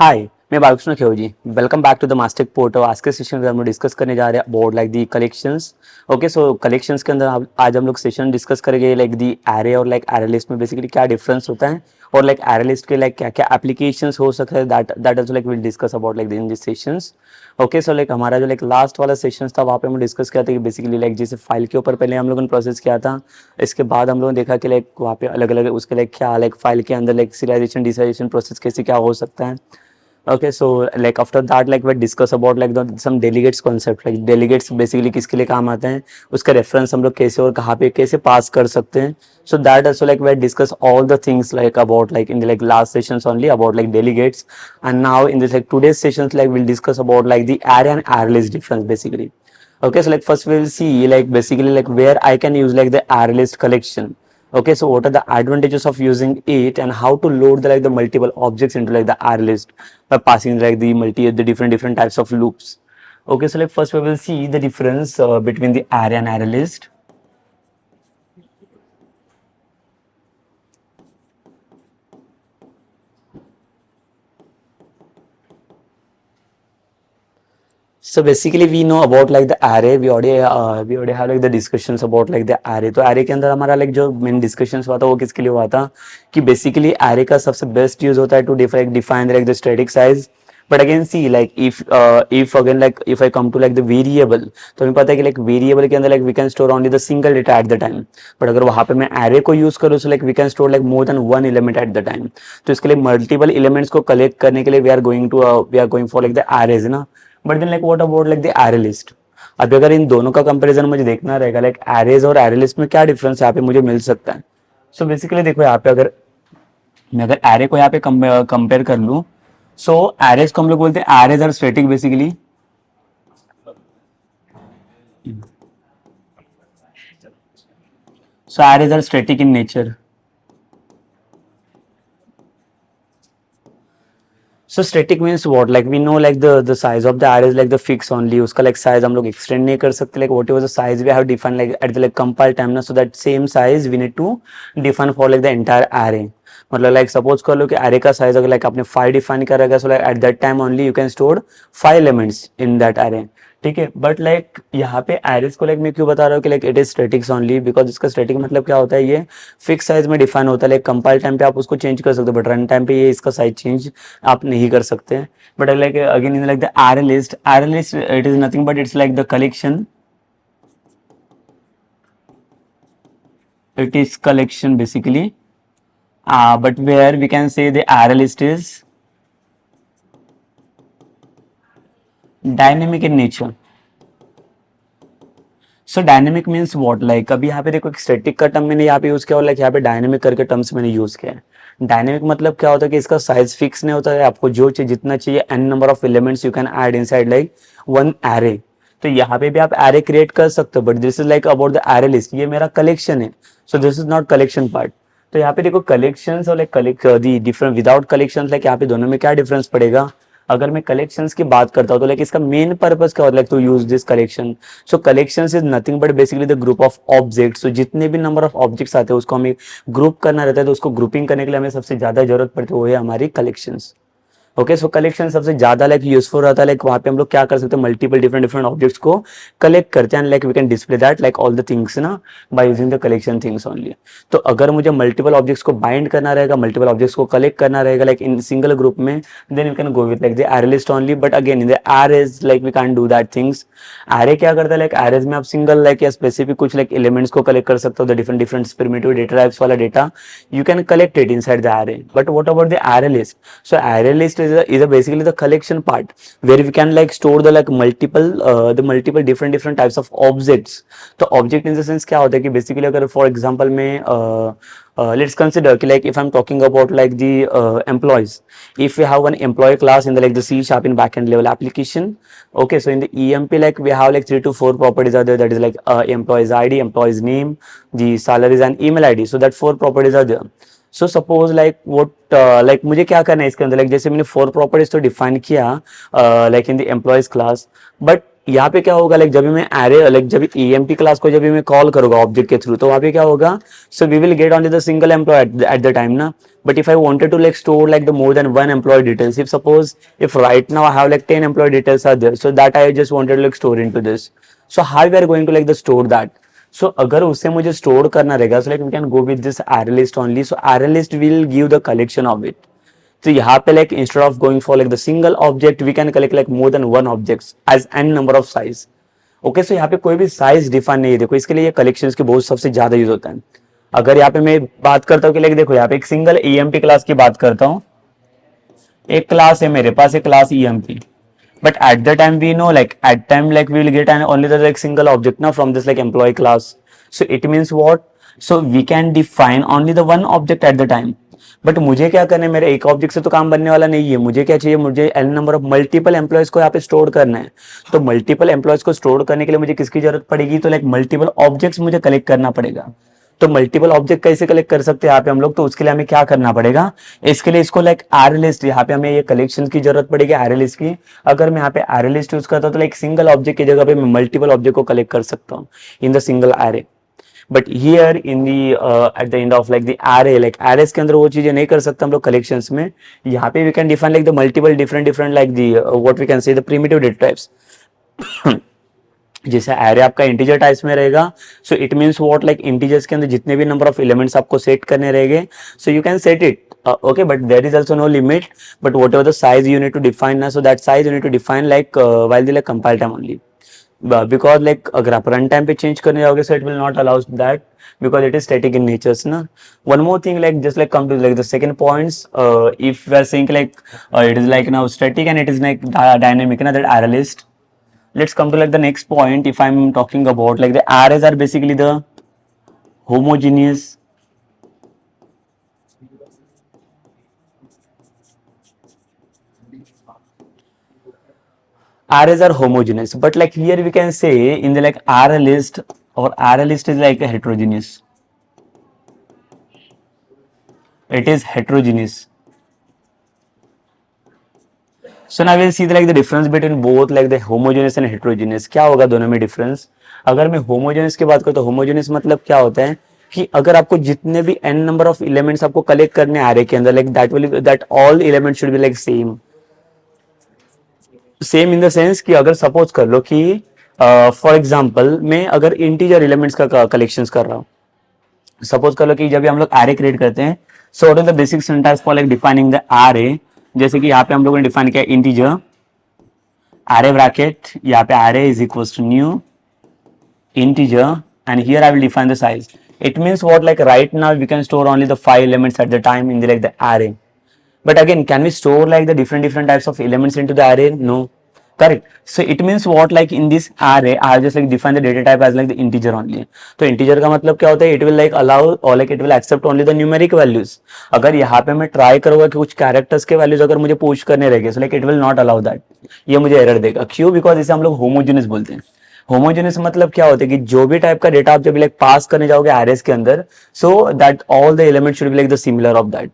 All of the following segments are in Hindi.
हाय, मैं Balkrishna Khevji. Welcome back to the Mastek portal. आज के सेशन में हम लोग डिस्कस करने जा रहे हैं about like the collections. Okay, so collections के अंदर आज हम लोग सेशन डिस्कस करेंगे लाइक दी एरे और लाइक एरे लिस्ट में बेसिकली क्या डिफरेंस होता है और लाइक एरे लिस्ट के लाइक क्या क्या एप्लीकेशंस हो सकते हैं। That also like will discuss about like in this sessions. Okay, so like हमारा जो लाइक लास्ट वाला सेशन था वहाँ पे हम डिस्कस किया था कि बेसिकली लाइक जैसे फाइल के ऊपर पहले हम लोगों ने प्रोसेस किया था। इसके बाद हम लोगों ने देखा कि लाइक वहाँ पे अलग अलग उसके लाइक क्या लाइक फाइल के अंदर लाइक सीरियलाइजेशन डिसाइजेशन प्रोसेस कैसे क्या हो सकता है। Okay, so like after that like we discuss about like some delegates concept, like delegates basically किसके लिए काम आते हैं, उसका रेफरेंस हम लोग कैसे और कहाँ पे कैसे पास कर सकते हैं. So that also like we discuss all the things like about like in the like last sessions only about like delegates, and now in this like today's sessions like we'll discuss about like the array and array list difference basically. Okay, so like first we will see like basically like where I can use like the array list collection. Okay, so what are the advantages of using it and how to load the like the multiple objects into like the array list by passing like the different types of loops. Okay, so like first we will see the difference between the array and array list. So basically we know about like the array. We already have like the discussions about like the array. तो array के अंदर हमारा like जो main discussions हुआ था वो किसके लिए हुआ था कि basically array का सबसे best use होता है to define like the static size. But again see like if again like if I come to like the variable, तो हमें पता है कि like variable के अंदर like we can store only the single data at the time. But अगर वहाँ पे मैं array को use करूँ so like we can store like more than one element at the time. तो इसके लिए multiple elements को collect करने के लिए we are going for like the arrays ना. But then like what about like the array list. अभी अगर इन दोनों का कंपैरिजन मुझे देखना रहेगा लाइक एरेज और एरे लिस्ट में क्या डिफरेंस यहाँ पे मुझे मिल सकता है. सो बेसिकली देखो यहाँ पे अगर मैं अगर एरे को यहाँ पे कंपेयर कर लूँ, सो एरेज को हम लोग बोलते हैं arrays are static basically. So arrays are static in nature. So static means what? Like we know like the size of the array is like the fix only. उसका like size हम लोग extend नहीं कर सकते. Like whatever the size we have defined like at the like compile time ना, so that same size we need to define for like the entire array. मतलब like suppose कर लो कि array का size अगर like आपने 5 define करेगा, so like at that time only you can store 5 elements in that array. ठीक है, बट लाइक यहाँ पे एरेज को लाइक मैं क्यों बता रहा हूँ कि like it is statics only because इसका स्टैटिक मतलब क्या होता है, ये फिक्स साइज में डिफाइन होता है. लाइक कंपाइल टाइम पे आप उसको चेंज कर सकते हो बट रन टाइम पे ये इसका साइज चेंज आप नहीं कर सकते. But like again in like the array list it is nothing but it's like the collection. It is collection basically, but where we can say the array list is dynamic in nature. So dynamic means what, like अभी यहाँ पे देखो एक स्टैटिक का टर्म मैंने यहाँ पे यूज किया और लाइक यहाँ पे डायनेमिक करके टर्म्स मैंने यूज किया है. डायनेमिक मतलब क्या होता है कि इसका साइज फिक्स नहीं होता है, आपको जो चाहिए जितना चाहिए N number of elements you can add inside like one array. तो यहाँ पे भी आप एरे क्रिएट कर सकते हो but this is like about the array list. ये मेरा कलेक्शन है, सो this is not collection part. तो यहाँ पे देखो कलेक्शंस और like the different without collections, like यहाँ पे दोनों में क्या डिफरेंस पड़ेगा. अगर मैं कलेक्शंस की बात करता हूँ तो लाइक इसका मेन पर्पस क्या होता है, like to use this collection. So collections is nothing but basically the group of objects. तो जितने भी नंबर ऑफ ऑब्जेक्ट्स आते हैं उसको हमें ग्रुप करना रहता है, तो उसको ग्रुपिंग करने के लिए हमें सबसे ज्यादा जरूरत पड़ती है वो है हमारी कलेक्शंस. ओके, सो कलेक्शन सबसे ज्यादा लाइक यूजफुल रहता है. लाइक वहाँ पे हम लोग क्या कर सकते हैं, मल्टीपल डिफरेंट ऑब्जेक्ट्स को कलेक्ट करते हैं, like we can display that like all the things ना by using the collection things only. तो अगर मुझे मल्टीपल ऑब्जेक्ट्स को बाइंड करना रहेगा, मल्टीपल ऑब्जेक्ट्स को कलेक्ट करना रहेगा लाइक इन सिंगल ग्रुप में, then you can go with like the array list only. But again in the arrays like we can do that things. Array क्या करता है, लाइक एरेज में आप सिंगल लाइक या स्पेसिफिक कुछ लाइक एलिमेंट्स को कलेक्ट कर सकते हो. The different primitive data types वाला data you can collect it inside the array. But what about the array list. So array list is basically the collection part where we can like store the like multiple different types of objects. तो object in the sense क्या होता है कि basically अगर for example में let's consider कि like if I'm talking about like the employees, if we have one employee class in the like the C# in backend level application. Okay, so in the EMP like we have like 3 to 4 properties are there, that is like employees ID, employees name, the salaries and email ID. So that 4 properties are there. So suppose like won't like मुझे क्या करना है इसके अंदर, लाइक जैसे मैंने 4 प्रॉपर्टीज तो डिफाइन किया like in the employees class, but यहाँ पे क्या होगा, लाइक जब भी मैं एरे, लाइक जब EMP क्लास को जब भी मैं कॉल करूंगा ऑब्जेक्ट के थ्रू, तो वहाँ पे क्या होगा, so we will get only the single employee at the time ना. But if I wanted to like store like the more than one employee details, if suppose if right now I have like 10 employee details are there, so that I just wanted to like store into this, so how we are going to like the store that. So अगर उससे मुझे स्टोर करना रहेगा, so like we can go with this array list only. So array list will give the collection of it. तो यहाँ पे like instead of going for like the single object, we can collect like more than one objects as n number of size. Okay, so यहाँ पे कोई भी साइज डिफाइन नहीं है. देखो इसके लिए ये कलेक्शंस के बहुत सबसे ज्यादा यूज होता है. अगर यहाँ पे मैं बात करता हूँ कि लाइक देखो यहाँ पे एक सिंगल EMP क्लास की बात करता हूँ. एक क्लास है मेरे पास, एक class EMP. But at the time we know like at time like we will get an only the like single object now from this like employee class. So it means what? So we can define only the one object at the time. But मुझे क्या करना है, मेरे एक ऑब्जेक्ट से तो काम बनने वाला नहीं है. मुझे क्या चाहिए, मुझे N number of multiple employees को यहाँ पे स्टोर करना है. तो मल्टीपल एम्प्लॉयज को स्टोर करने के लिए मुझे किसकी जरूरत पड़ेगी, तो लाइक मल्टीपल ऑब्जेक्ट्स मुझे कलेक्ट करना पड़ेगा. तो मल्टीपल ऑब्जेक्ट कैसे कलेक्ट कर सकते हैं यहाँ पे हम लोग, तो उसके लिए हमें क्या करना पड़ेगा, इसके लिए इसको लाइक एरे लिस्ट, यहाँ पे हमें ये कलेक्शन की जरूरत पड़ेगी एरे लिस्ट की. अगर मैं यहाँ पे एरे लिस्ट यूज करता हूँ तो लाइक सिंगल ऑब्जेक्ट की जगह पे मैं मल्टीपल ऑब्जेक्ट को कलेक्ट कर सकता हूँ in the single array. But here in the at the end of like the array, like arrays के अंदर वो चीजें नहीं कर सकते हम लोग कलेक्शंस में. यहाँ पे we can define like the multiple different like the what we can say the primitive data types. जैसे एरे आपका इंटीजर टाइप्स में रहेगा, so it means what, like integers के अंदर जितने भी नंबर ऑफ एलिमेंट्स आपको सेट करने रहेंगे, so you can set it. Okay, but there is also no limit, but whatever the size you need to define now, so that size you need to define like while the like compile time only. Because like अगर आप रन टाइम पे चेंज करने जाओगे, so it will not allow that because it is static in nature ना. One more thing, like just like come to like the second points, if we are saying like it is like now static and it is like dynamic ना, that array list. Let's come to like the next point. If I'm talking about like the arrays are basically the homogeneous arrays are homogeneous, but like here we can say in the like array list, or array list is like a heterogeneous. It is heterogeneous. So now we'll see the, like the difference between both like the homogeneous and heterogeneous. क्या होगा दोनों में difference? अगर मैं homogeneous की बात करूँ तो homogeneous मतलब क्या होता है कि अगर आपको जितने भी n number of elements आपको collect करने array के अंदर, like that all elements should be like same. Same in the sense कि अगर सपोज कर लो कि फॉर एग्जांपल मैं अगर इंटीजर एलिमेंट्स का कलेक्शंस कर रहा हूँ, सपोज कर लो कि जब भी हम लोग एरे क्रिएट करते हैं, so what is the basic syntax for like defining the array. जैसे कि यहाँ पे हम लोगों ने डिफाइन किया इंटीजर एरे ब्रैकेट, यहाँ पे array is equals to new integer and here I will define the size. It means what, like right now we can store only the 5 elements at the time in the like the array. But again, can we store like the different types of elements into the array? No. Correct. So it means what, like in this array I have just like defined the data type as like the integer only. तो integer का मतलब क्या होता है, it will like allow or like it will accept only the numeric values. अगर यहाँ पे मैं ट्राई करूंगा कि कुछ कैरेक्टर्स के वैल्यूज अगर मुझे पुश करने रहेंगे, so like it will not allow that. ये मुझे एरर देगा. क्यों? बिकॉज इसे हम लोग होमोजेनियस बोलते हैं. होमोजेनियस मतलब क्या होता है कि जो भी टाइप का डेटा आप जब लाइक पास करने जाओगे एरेस के अंदर, सो that all the element should be like the similar of that.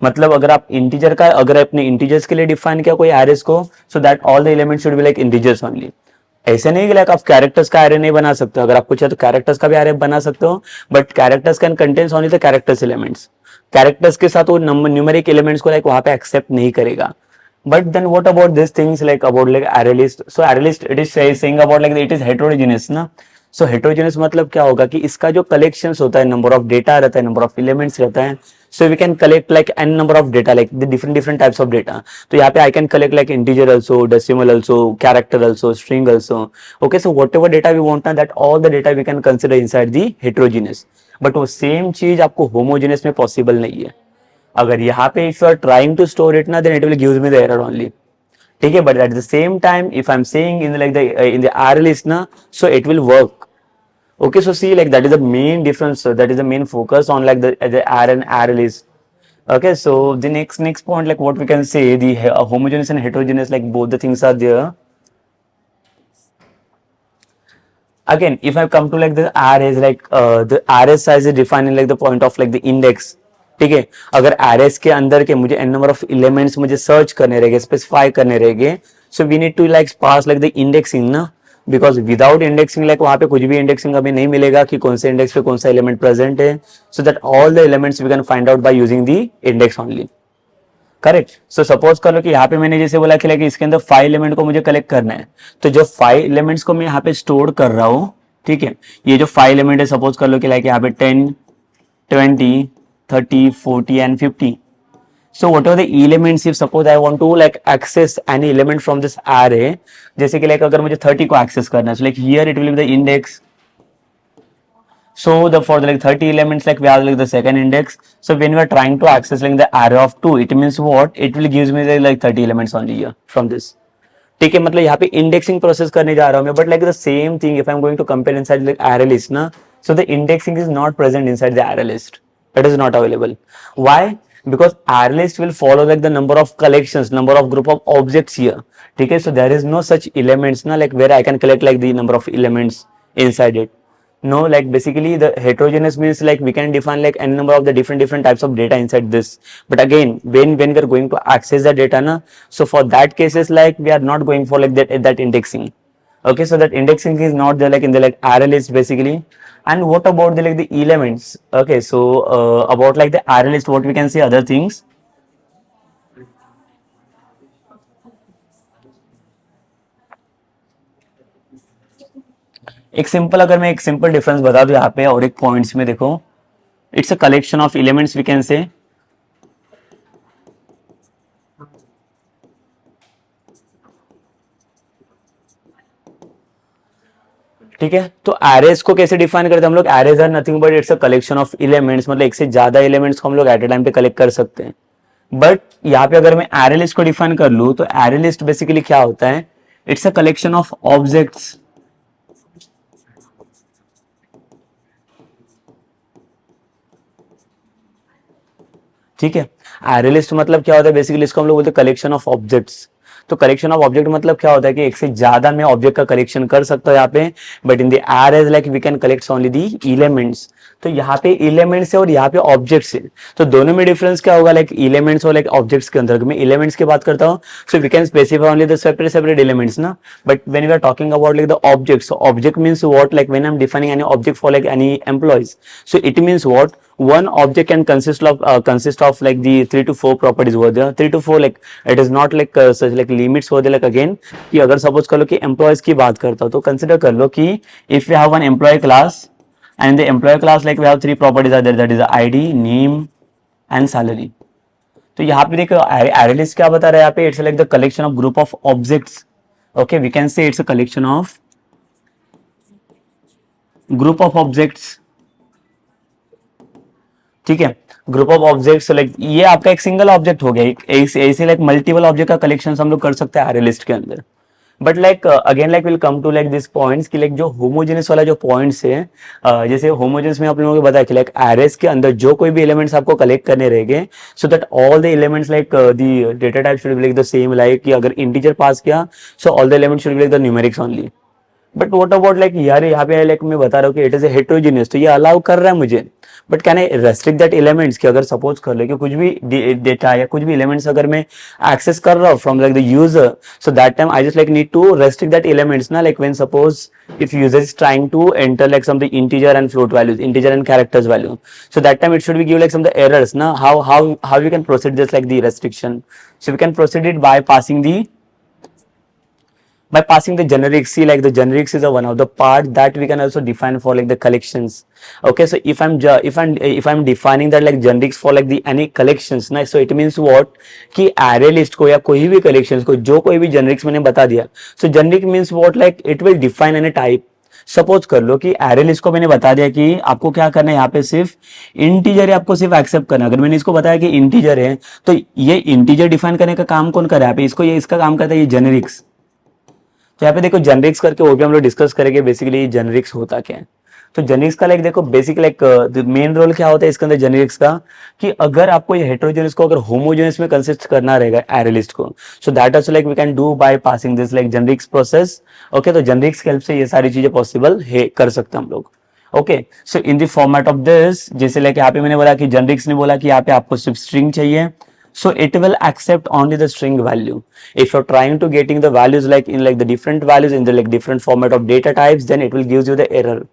मतलब अगर आप इंटीजर का, अगर अपने इंटीजर्स के लिए डिफाइन किया कोई एरेस को, so that all the element should be like integers only. ऐसे नहीं कि लाइक आप कैरेक्टर्स का एरे नहीं बना सकते. अगर आपको चाहिए तो कैरेक्टर्स का भी एरे बना सकते हो, but characters can contains only the characters elements. Characters के साथ वो न्यूमेरिक एलिमेंट्स को लाइक वहां पे एक्सेप्ट नहीं करेगा. But then what about these things like about like array list? So array list it is saying about like it is heterogeneous ना. So heterogeneous मतलब क्या होगा कि इसका जो collections होता है, number of data रहता है, number of elements रहता है. So we can collect like n number of data, like the different types of data. तो यहाँ पे I can collect like integer also, decimal also, character also, string also. Okay, so whatever data we want ना, that all the data we can consider inside the heterogeneous. But वो same चीज आपको homogeneous में possible नहीं है. अगर यहाँ पे if you are trying to store it ना, then it will give me the error only. ठीक है, but at the same time if I'm saying in like the in the array list ना, so it will work. Okay, so see like that is the main difference, that is the main focus on like the array list. Okay, so the next point, like what we can say, the homogeneous and heterogeneous, like both the things are there. Again, if I come to like the arrays, like the array size is defined in like the point of like the index. ठीक है, अगर एरेस के अंदर के मुझे एन नंबर ऑफ एलिमेंट्स मुझे सर्च करने रहेंगे, स्पेसिफाई करने रहेंगे, so we need to like pass like the indexing ना. बिकॉज विदाउट इंडेक्सिंग लाइक वहां पे कुछ भी इंडेक्सिंग हमें नहीं मिलेगा कि कौन से इंडेक्स पे कौन सा एलिमेंट प्रेजेंट है, so that all the elements we can find out by using the index only. Correct. So suppose कर लो कि यहाँ पे मैंने जैसे बोला कि इसके अंदर 5 एलिमेंट को मुझे कलेक्ट करना है, तो जो 5 एलिमेंट्स को मैं यहाँ पे स्टोर कर रहा हूँ, ठीक है, ये जो 5 एलिमेंट है, सपोज कर लो कि यहाँ पे 10, 20, 30, 40 and 50। So whatever the elements, if suppose I want to like access any element from this array, जैसे कि अगर मुझे 30 को access करना है, so like here it will be the index. So the for the 30 elements we have the second index. So when we are trying to access the array of 2, it means what? It will gives me the 30 elements only here from this. ठीक है, मतलब यहाँ पे इंडेक्सिंग प्रोसेस करने जा रहा हूँ मैं, but the same thing if I am going to compare inside the array list ना, so the indexing is not present inside the array list. It is not available. Why? Because array list will follow the number of collections, number of group of objects here. ठीक है, so there is no such elements ना where I can collect the number of elements inside it. No, basically the heterogeneous means we can define n number of the different types of data inside this. But again, when we are going to access the data na, so for that cases we are not going for that indexing. Okay, so that indexing is not there in the array list basically. And what about the elements? Okay, so about the array list, what we can say other things. एक सिंपल, अगर मैं एक सिंपल डिफरेंस बता दूं यहाँ पे और एक पॉइंट्स में देखो, it's a collection of elements we can say. ठीक है, तो एरेज को कैसे डिफाइन करते हैं हम लोग? Arrays are nothing but it's a collection of elements, मतलब एक से ज्यादा एलिमेंट्स को हम लोग एट अ टाइम पे कलेक्ट कर सकते हैं। बट यहाँ पे अगर मैं एरे लिस्ट को डिफाइन कर लूं, तो एरे लिस्ट बेसिकली क्या होता है? It's a collection of objects. ठीक है, एरे लिस्ट मतलब क्या होता है? बेसिकली इसको हम लोग बोलते हैं कलेक्शन ऑफ ऑब्जेक्ट्स। तो कलेक्शन ऑफ ऑब्जेक्ट मतलब क्या होता है कि एक से ज्यादा मैं ऑब्जेक्ट का कलेक्शन कर सकता हूं यहाँ पे, but in the arrays we can collect only the elements. तो यहाँ पे एलिमेंट्स है और यहाँ पे ऑब्जेक्ट्स है, तो दोनों में डिफरेंस क्या होगा? एलिमेंट्स और ऑब्जेक्ट्स के अंदर मैं एलिमेंट्स की बात करता हूँ, so we can specify only the separate elements ना। But when we are talking about the objects, so object means what? When I am defining any object for any employees, so it means what? One object can consist of the 3 to 4 properties over there. 3 to 4 it is not such limits over there. Again कि अगर सपोज कर लो कि एम्प्लॉयज की बात करता हूँ, तो कंसिडर कर लो कि if you have one employee class and the employee class we have 3 properties are there, that is ID, name and salary. तो यहाँ पे देखो एरे लिस्ट क्या बता रहा है यहाँ पे? It's the collection of group of objects. Okay, we can say it's a collection of group of objects. ठीक है, ग्रुप ऑफ ऑब्जेक्ट्स, ये आपका एक सिंगल ऑब्जेक्ट हो गया, ऐसे मल्टीपल ऑब्जेक्ट का कलेक्शन हम लोग कर सकते हैं एरे लिस्ट के अंदर। But again will come to this points कि जो होमोजेनस वाला जो पॉइंट्स है, जैसे होमोजेनस में आप लोगों को बताया कि एरेस के अंदर जो कोई भी एलिमेंट्स आपको कलेक्ट करने रहेंगे, सो that all the elements the data type should be the same, कि अगर इंटीजर पास किया, so all the elements should be the numerics only. But what about यार यहाँ पे मैं बता रहा हूँ कि इट इज हेट्रोजीनियस, तो ये अलाउ कर रहा है मुझे, but can I restrict that elements? कि अगर सपोज कर ले कि कुछ भी डेटा या कुछ भी एलिमेंट्स अगर मैं एक्सेस कर रहा हूँ from the user, so that time I just need to restrict that elements ना, when suppose if user is trying to enter some the integer and float values, integer and characters value, so that time it should be give some the errors na. How you can proceed this the restriction? So we can proceed it by passing the generics. See, the generics is one of the part that we can also define for the collections. Okay, so if I'm defining that generics for the any collections ना, so it means what? कि array list को या कोई भी collections को जो कोई भी generics मैंने बता दिया, so generic means what? it will define any type. Suppose कर लो कि एरे लिस्ट को मैंने बता दिया कि आपको क्या करना है, यहाँ पे सिर्फ इंटीजर है, आपको सिर्फ एक्सेप्ट करना है। अगर मैंने इसको बताया कि इंटीजर है, तो ये इंटीजर डिफाइन करने का काम कौन कर रहा है? यहाँ पे इसको, ये इसका काम करता है ये जेनेरिक्स। तो यहाँ पे देखो जेनेरिक्स करके वो भी हम लोग डिस्कस करेंगे बेसिकली जेनेरिक्स होता क्या है। तो जेनेरिक्स का देखो बेसिक मेन रोल क्या होता है इसके अंदर जेनेरिक्स का, कि अगर आपको ये हेटेरोजेनस को अगर होमोजेनस में कंसिस्ट करना रहेगा एरे लिस्ट को, so that also we can do by passing this generics process. Okay, तो जेनेरिक्स की हेल्प से ये सारी चीजें पॉसिबल है, कर सकते हैं हम लोग। Okay, so in the format of this, जैसे यहाँ पे मैंने बोला कि जेनेरिक्स ने बोला कि यहाँ पे आपको सिर्फ स्ट्रिंग चाहिए, so it will accept only the string value. If you're trying to getting the values like in like the different values in the like different format of data types, then it will gives you the error.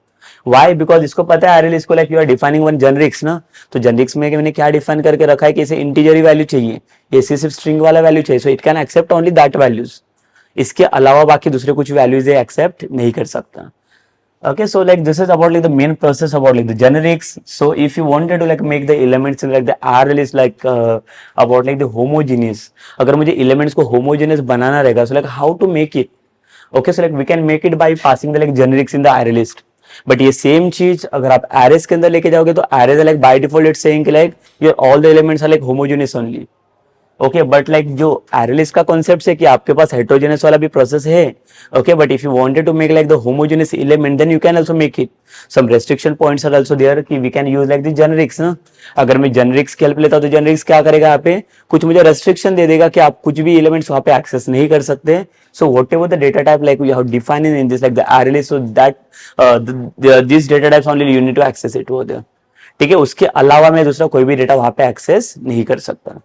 Why? Because इसको पता है अरे इसको like you are defining one generics ना, तो generics में मैंने क्या define करके रखा है कि इसे integer ही value चाहिए, इसे सिर्फ string वाला value चाहिए, so it can accept only that values. इसके अलावा बाकी दूसरे कुछ values ये accept नहीं कर सकता. Okay, so like this is about like the main process about like the generics. So if you wanted to like make the elements in like the RL is like about like the homogeneous, अगर मुझे elements को homogeneous बनाना रहेगा, so like how to make it? Okay, so like we can make it by passing the like generics in the array list. But ये सेम चीज अगर आप arrays के अंदर लेके जाओगे तो arrays like by default it's saying like your all the elements are like homogeneous only. Okay but like जो array list का कॉन्सेप्ट है कि आपके पास हेट्रोजेनस वाला भी प्रोसेस है. Okay but if you wanted to make like the homogeneous element then you can also make it. Some restriction points are also there कि we can use like the generics ना. अगर मैं जेनेरिक्स की हेल्प लेता हूं तो जेनेरिक्स क्या करेगा, यहाँ पे कुछ मुझे रेस्ट्रिक्शन दे देगा कि आप कुछ भी एलिमेंट्स वहां पे एक्सेस नहीं कर सकते. So whatever the data type like you have defined in this like the array list, so that this data types only you need to access it over there. ठीक है, उसके अलावा मैं दूसरा कोई भी डेटा वहां पे एक्सेस नहीं कर सकता.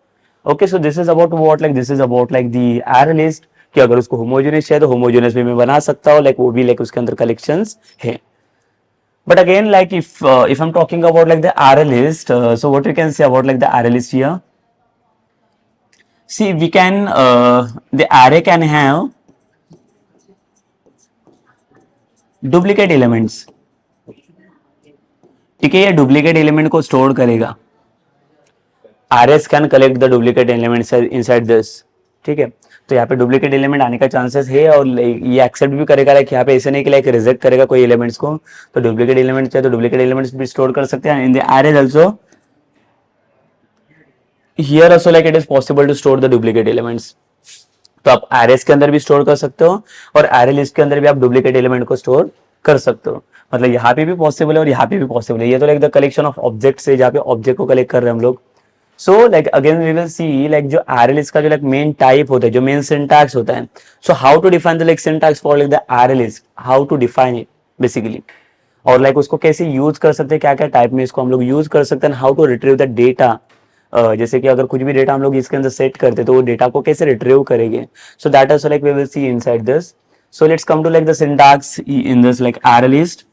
Okay, so this is about what like this is about like the array list कि अगर उसको होमोजेनियस चाहिए तो होमोजेनियस भी मैं बना सकता हूँ, लाइक वो भी लाइक उसके अंदर कलेक्शंस है. But again, like if I'm talking about like the array list, so what we can say about like the array list here? See, we can the array can have duplicate elements. ठीक है, ये डुप्लीकेट एलिमेंट को स्टोर करेगा. arrays can collect the duplicate elements inside this. ठीक है, तो यहाँ पे डुप्लीकेट एलिमेंट आने का चांसेस है और ये एक्सेप्ट भी करेगा. लाइक यहाँ पे ऐसे नहीं कि लाइक रिजेक्ट करेगा कोई एलिमेंट्स को. तो डुप्लीकेट एलिमेंट्स चाहिए तो डुप्लीकेट एलिमेंट्स भी स्टोर कर सकते हैं. In the arrays also here also like it is possible to store the duplicate elements. तो आप arrays के अंदर भी स्टोर कर सकते हो और array list के अंदर भी आप डुप्लीकेट एलिमेंट को स्टोर कर सकते हो. मतलब यहाँ पे भी पॉसिबल है और यहाँ पे भी पॉसिबल है. ये तो like the collection of objects है जहाँ पे ऑब्जेक्ट को कलेक्ट कर रहे हैं हम लोग. So like again we will see like जो array list का जो लाइक मेन टाइप होता है, जो मेन सिंटैक्स होता है. So how to define the like syntax for like the array list, how to define it basically, और लाइक उसको कैसे यूज कर सकते हैं, क्या क्या टाइप में इसको हम लोग यूज कर सकते हैं, how to retrieve the data. जैसे कि अगर कुछ भी डेटा हम लोग इसके अंदर सेट करते तो वो डेटा को कैसे रिट्रीव करेंगे. So that also like we will see inside this. So let's come to like the syntax in this like array list.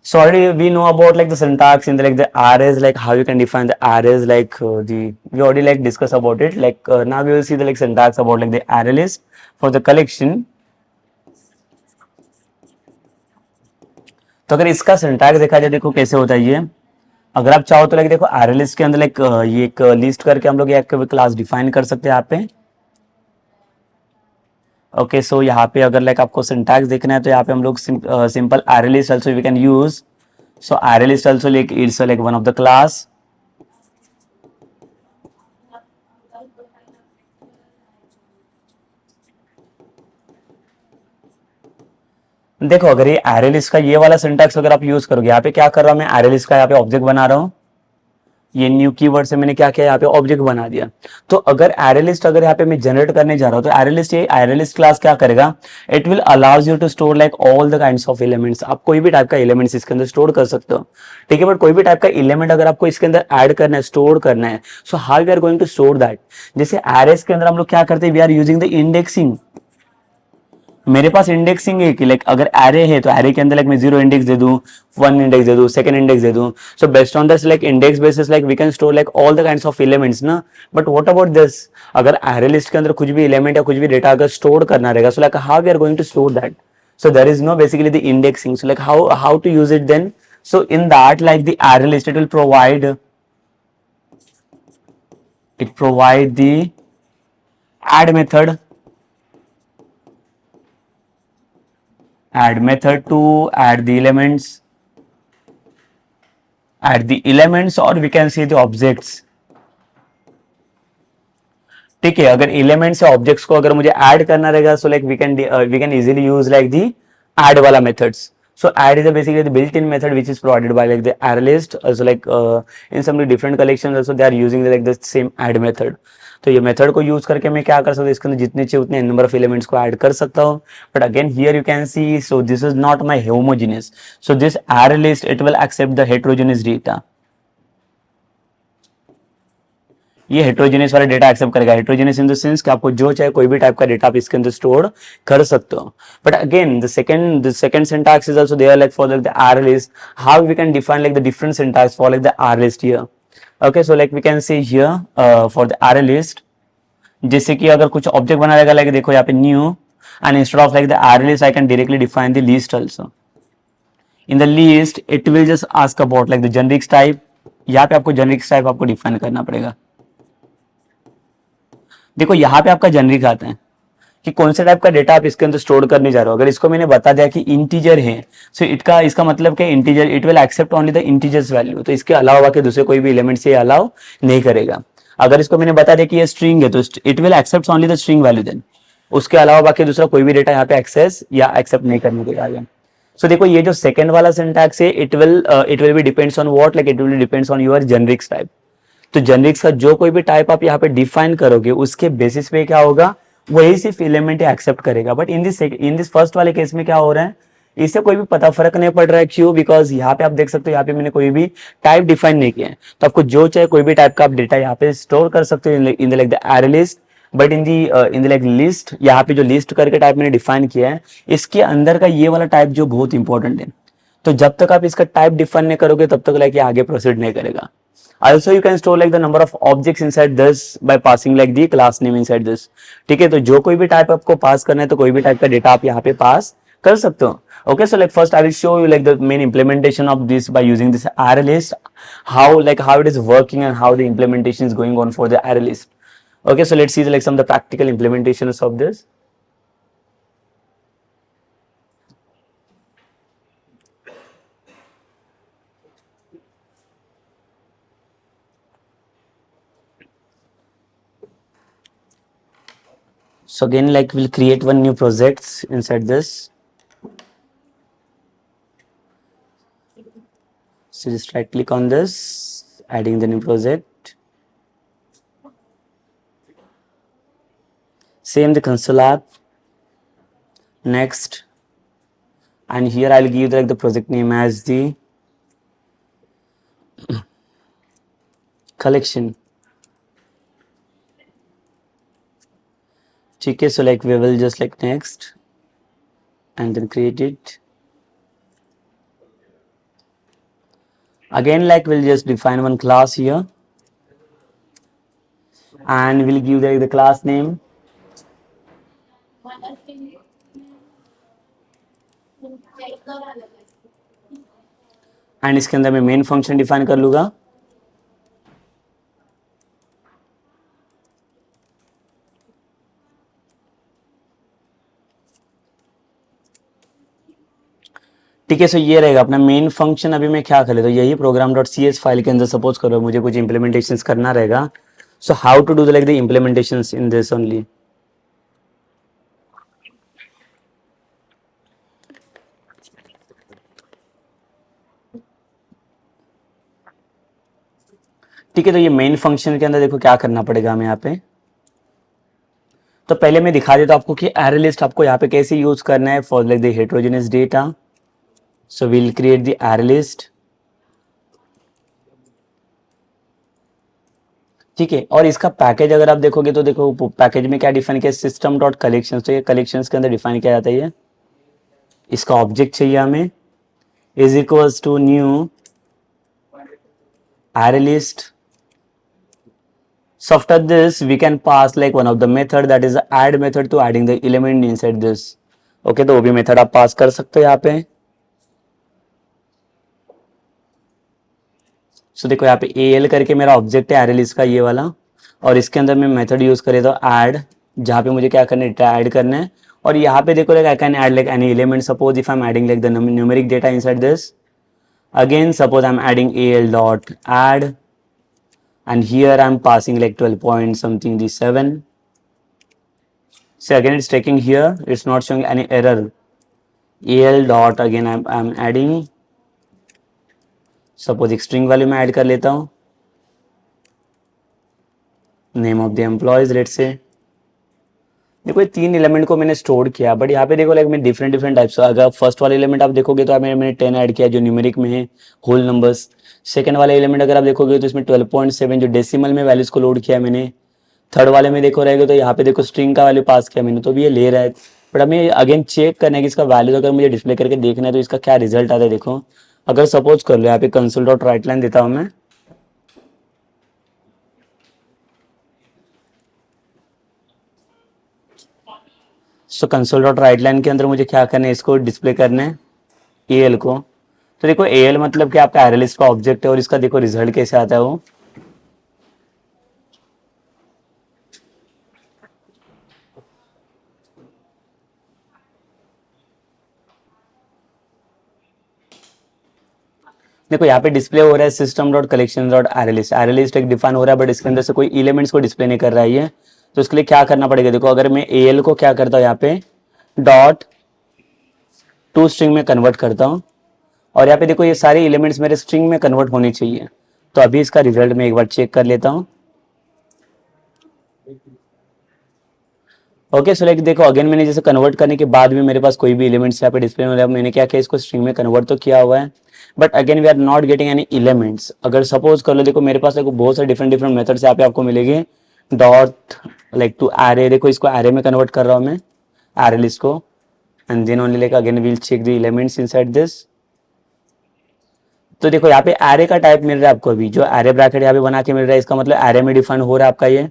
So already we know about like the syntax in the like the arrays, like how you can define the arrays, like we already like discuss about it. Like now we will see the like syntax about like the array list for the collection. तो अगर इसका सिंटैक्स देखा जाए, देखो कैसे होता है ये. अगर आप चाहो तो लाइक देखो array list के अंदर लाइक ये एक लिस्ट करके हम लोग एक क्लास डिफाइन कर सकते हैं यहाँ पे. ओके, सो यहाँ पे अगर लाइक आपको सिंटैक्स देखना है तो यहाँ पे हम लोग simple array list also we can use. So array list also like it's like one of the class. देखो अगर ये array list का ये वाला सिंटैक्स अगर आप यूज करोगे, यहाँ पे क्या कर रहा हूँ मैं, array list का यहाँ पे ऑब्जेक्ट बना रहा हूँ. ये न्यू कीवर्ड से मैंने क्या किया, यहाँ पे ऑब्जेक्ट बना दिया. तो अगर array list अगर यहाँ पे मैं जनरेट करने जा रहा हूँ तो array list ये array list क्लास क्या करेगा, it will allows you to store like all the kinds of elements. आप कोई भी टाइप का एलिमेंट्स इसके अंदर स्टोर कर सकते हो. ठीक है, बट कोई भी टाइप का एलिमेंट अगर आपको इसके अंदर ऐड करना है, स्टोर करना है, so how we are going to store that. जैसे arrays के अंदर हम लोग क्या करते हैं, we are using the indexing. मेरे पास इंडेक्सिंग है कि लाइक अगर एरे है तो एरे के अंदर लाइक मैं 0 इंडेक्स दे दूं, 1 इंडेक्स दे दूं, सेकंड इंडेक्स दे दूं. So based on this like index basis like we can store like all the kinds of elements ना. बट व्हाट अबाउट दिस, अगर एरे लिस्ट के अंदर कुछ भी एलिमेंट या कुछ भी डेटा अगर स्टोर करना रहेगा, so like how we are going to store that. So there is no basically the indexing. So like how to use it then. So in that like the array list it will provide the add method to add the elements or we can say the objects. ठीक है, अगर एलिमेंट्स या ऑब्जेक्ट्स को अगर मुझे ऐड करना रहेगा, so like we can easily use like the add वाला methods. So add is basically the built-in method which is provided by like the array list. Also like in some different collections also they are using like the same add method. तो ये मेथड को यूज करके मैं क्या कर सकता हूँ, इसके अंदर जितने चाहिए उतने नंबर ऑफ एलिमेंट्स को ऐड कर सकता हूँ. But again here you can see, so this is not my homogeneous. So this array list it will accept the heterogeneous data. ये हेट्रोजेनियस वाला डेटा एक्सेप्ट करेगा। हेट्रोजेनियस इन द सेंस कि आपको जो चाहे कोई भी टाइप का डेटा आप इसके अंदर स्टोर कर सकते हो। But again the second syntax is also there like for like the array list, how we can define like the different syntax for like the array list here. Okay, so like we can see here for the array list, जैसे कि अगर कुछ ऑब्जेक्ट बना रहेगा लाइक देखो यहाँ पे new, and instead of like the array list I can directly define the list also. In the list it will just ask about like the generics type. यहाँ पे आपको generics type आपको डिफाइन करना पड़ेगा। देखो यहाँ पे आपका जेनरिक आता है कि कौन से टाइप का डेटा आप इसके अंदर स्टोर करने जा रहे हो। अगर इसको मैंने बता दिया कि इंटीजर है, सो इसका मतलब क्या, integer it will accept only the integers value, तो इसके अलावा बाकी दूसरे कोई भी एलिमेंट से अलाउ नहीं करेगा। अगर इसको मैंने बता दिया कि ये स्ट्रिंग है तो it will accept only the string value, then उसके अलावा बाकी दूसरा कोई भी डेटा यहाँ पे एक्सेस या एक्सेप्ट नहीं करने देगा। सो देखो ये जो सेकंड वाला सिंटैक्स है it will B depends on what, like it will depends on your generics type. तो जेनरिक्स का जो कोई भी टाइप आप यहाँ पे डिफाइन करोगे उसके बेसिस पे क्या होगा, वही सिर्फ एलिमेंट एक्सेप्ट करेगा। बट इन दिस फर्स्ट वाले केस में क्या हो रहा है, इससे कोई भी पता फर्क नहीं पड़ रहा है। क्यों? बिकॉज यहाँ पे आप देख सकते हो यहाँ पे मैंने कोई भी टाइप डिफाइन नहीं किया है, तो आपको जो चाहे कोई भी टाइप का आप डेटा यहाँ पे स्टोर कर सकते हो in the like the array list. But in the like list, यहाँ पे जो लिस्ट करके टाइप मैंने डिफाइन किया है, इसके अंदर का ये वाला टाइप जो बहुत इंपॉर्टेंट है, तो जब तक आप इसका टाइप डिफाइन नहीं करोगे तब तक लाइक ये आगे प्रोसीड नहीं करेगा। Also you can store like the number of objects inside this by passing like the class name inside this। ठीक है, तो जो कोई भी टाइप आपको पास करना है तो कोई भी टाइप का डेटा आप यहाँ पे पास कर सकते हो। Okay, so like first I will show you like the main implementation of this by using this array list, how it is working and how the implementation is going on for the array list. Okay, so let's see like some of the practical implementations of this. So again, like we'll create one new project inside this. So just right click on this, adding the new project. Same the console app. Next, and here I'll give like the project name as the collection. Okay, so like we will just like next and then create it. Again, like we'll just define one class here and we'll give the class name. And इसके अंदर मैं मेन फंक्शन डिफाइन कर लूंगा। ठीक है, सो ये रहेगा अपना मेन फंक्शन। अभी मैं क्या कर लेता हूँ, यही program.cs फाइल के अंदर सपोज करो मुझे कुछ इंप्लीमेंटेशन करना रहेगा। So how to do like the implementation in this only. ठीक है, तो ये मेन फंक्शन के अंदर देखो क्या करना पड़ेगा हमें यहाँ पे। तो पहले मैं दिखा देता हूँ आपको कि एरे लिस्ट आपको यहाँ पे कैसे यूज करना है for like the heterogeneous data. So will create the array list. ठीक है, और इसका पैकेज अगर आप देखोगे तो देखो पैकेज में क्या डिफाइन किया, सिस्टम डॉट कलेक्शन। तो ये कलेक्शंस के अंदर डिफाइन किया जाता है। ये इसका ऑब्जेक्ट चाहिए हमें is equals to new array list. So after this we can pass like one of the method, that is the add method, to adding the element inside this. Okay, तो वो भी मेथड आप पास कर सकते हो यहाँ पे। So देखो यहाँ पे AL करके मेरा ऑब्जेक्ट है एरे लिस्ट का ये वाला, और इसके अंदर मैं मेथड यूज करे तो ऐड, जहाँ पे मुझे क्या करना है, ऐड करना है। और यहाँ पे देखो like I can add like any element, suppose if I'm adding like the numeric data inside this, again suppose I'm adding AL dot add, and here I'm passing like 12 point something the 7. So again it's taking here, it's not showing any error. AL dot again I'm adding, suppose एक string value मैं add कर लेता हूँ, name of the employees let's say, देखो ये 3 एलिमेंट को मैंने स्टोर किया, बट यहाँ पे देखो लाइक मैं डिफरेंट डिफरेंट टाइप्स, अगर फर्स्ट वाले एलिमेंट आप देखोगे तो मैंने 10 ऐड किया जो न्यूमेरिक में है, होल नंबर्स। सेकंड वाले एलिमेंट अगर आप देखोगे तो इसमें 12.7 जो डेसिमल में वैल्यूज को लोड किया मैंने। थर्ड वाले में देखो रहेगा तो यहाँ पे देखो स्ट्रिंग का वैल्यू पास किया मैंने, तो भी ये ले रहा है। बट हमें अगेन चेक करना है कि इसका वैल्यू अगर मुझे डिस्प्ले करके देखना है तो इसका क्या रिजल्ट आता है। देखो अगर सपोज कर लो यहाँ पे कंसोल डॉट राइट लाइन देता हूँ मैं, सो कंसोल डॉट राइट लाइन के अंदर मुझे क्या करना है, इसको डिस्प्ले करना है एल को। तो देखो एल मतलब कि आपका एरे लिस्ट का ऑब्जेक्ट है, और इसका देखो रिजल्ट कैसे आता है वो। देखो यहाँ पे डिस्प्ले हो रहा है सिस्टम डॉट कलेक्शन डॉट एरेलिस्ट। एरेलिस्ट एक डिफाइन हो रहा है बट इसके अंदर से कोई एलिमेंट्स को डिस्प्ले नहीं कर रहा है ये। तो इसके लिए क्या करना पड़ेगा, देखो अगर मैं एल को क्या करता हूँ यहाँ पे डॉट टू स्ट्रिंग में कन्वर्ट करता हूँ, और यहाँ पे देखो ये सारे एलिमेंट्स मेरे स्ट्रिंग में कन्वर्ट होने चाहिए। तो अभी इसका रिजल्ट मैं एक बार चेक कर लेता हूँ। ओके सो लाइक देखो अगेन मैंने जैसे कन्वर्ट करने के बाद भी मेरे पास कोई भी एलिमेंट्स यहाँ पे डिस्प्ले हो रहा है। मैंने क्या किया, इसको स्ट्रिंग में कन्वर्ट तो किया हुआ है, but again we are not getting any elements. अगर सपोज कर लो, देखो मेरे पास देखो बहुत सारे डिफरेंट डिफरेंट मेथड्स यहाँ पे आपको मिलेंगे। डॉट लाइक टू एरे, देखो इसको एरे में कन्वर्ट कर रहा हूँ मैं, एरे लिस्ट को, and then only like again will check the elements inside this. तो देखो यहाँ पे एरे का टाइप मिल रहा है आपको, अभी जो एरे ब्रैकेट यहाँ पे बना के मिल रहा है इसका मतलब एरे में डिफाइन हो रहा है आपका ये।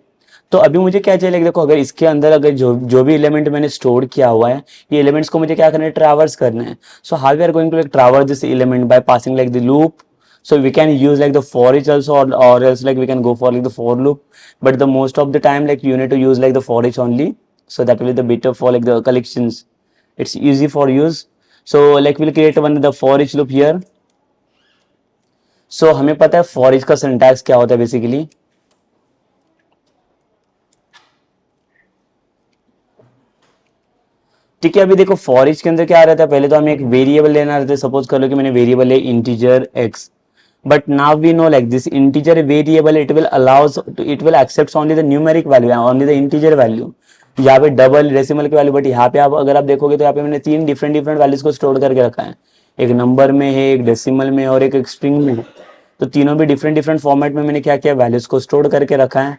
तो अभी मुझे क्या चाहिए, देखो अगर इसके अंदर अगर जो जो भी एलिमेंट मैंने स्टोर किया हुआ है, ये एलिमेंट्स को मुझे क्या करना है, ट्रैवर्स करना है। So how we are going to like traverse this element by passing like the loop. So we can use like the for each also, or else like we can go for like the for loop, but the most of the time like you need to use like the for each only, so that will be the better for like the collections. It's easy for use. So like we'll create one the for each loop here. So हमें पता है for each का syntax क्या होता है बेसिकली। ठीक है, अभी देखो फॉर ईच के अंदर क्या रहता है, पहले तो हमें एक वेरिएबल लेना रहता है। सपोज कर लो कि मैंने वेरिएबल है integer x, but now we know like this integer variable it will allows, it will accept only the numeric value, only the integer value. यहाँ पे डबल डेसिमल की वैल्यू, बट यहाँ पे आप अगर आप देखोगे तो यहाँ पे मैंने 3 डिफरेंट डिफरेंट वैल्यूज को स्टोर करके रखा है। एक नंबर में है, एक डेसिमल में, और एक स्ट्रिंग में है। तो तीनों भी डिफरेंट डिफरेंट फॉर्मेट में मैंने क्या किया, वैल्यूज को स्टोर करके रखा है।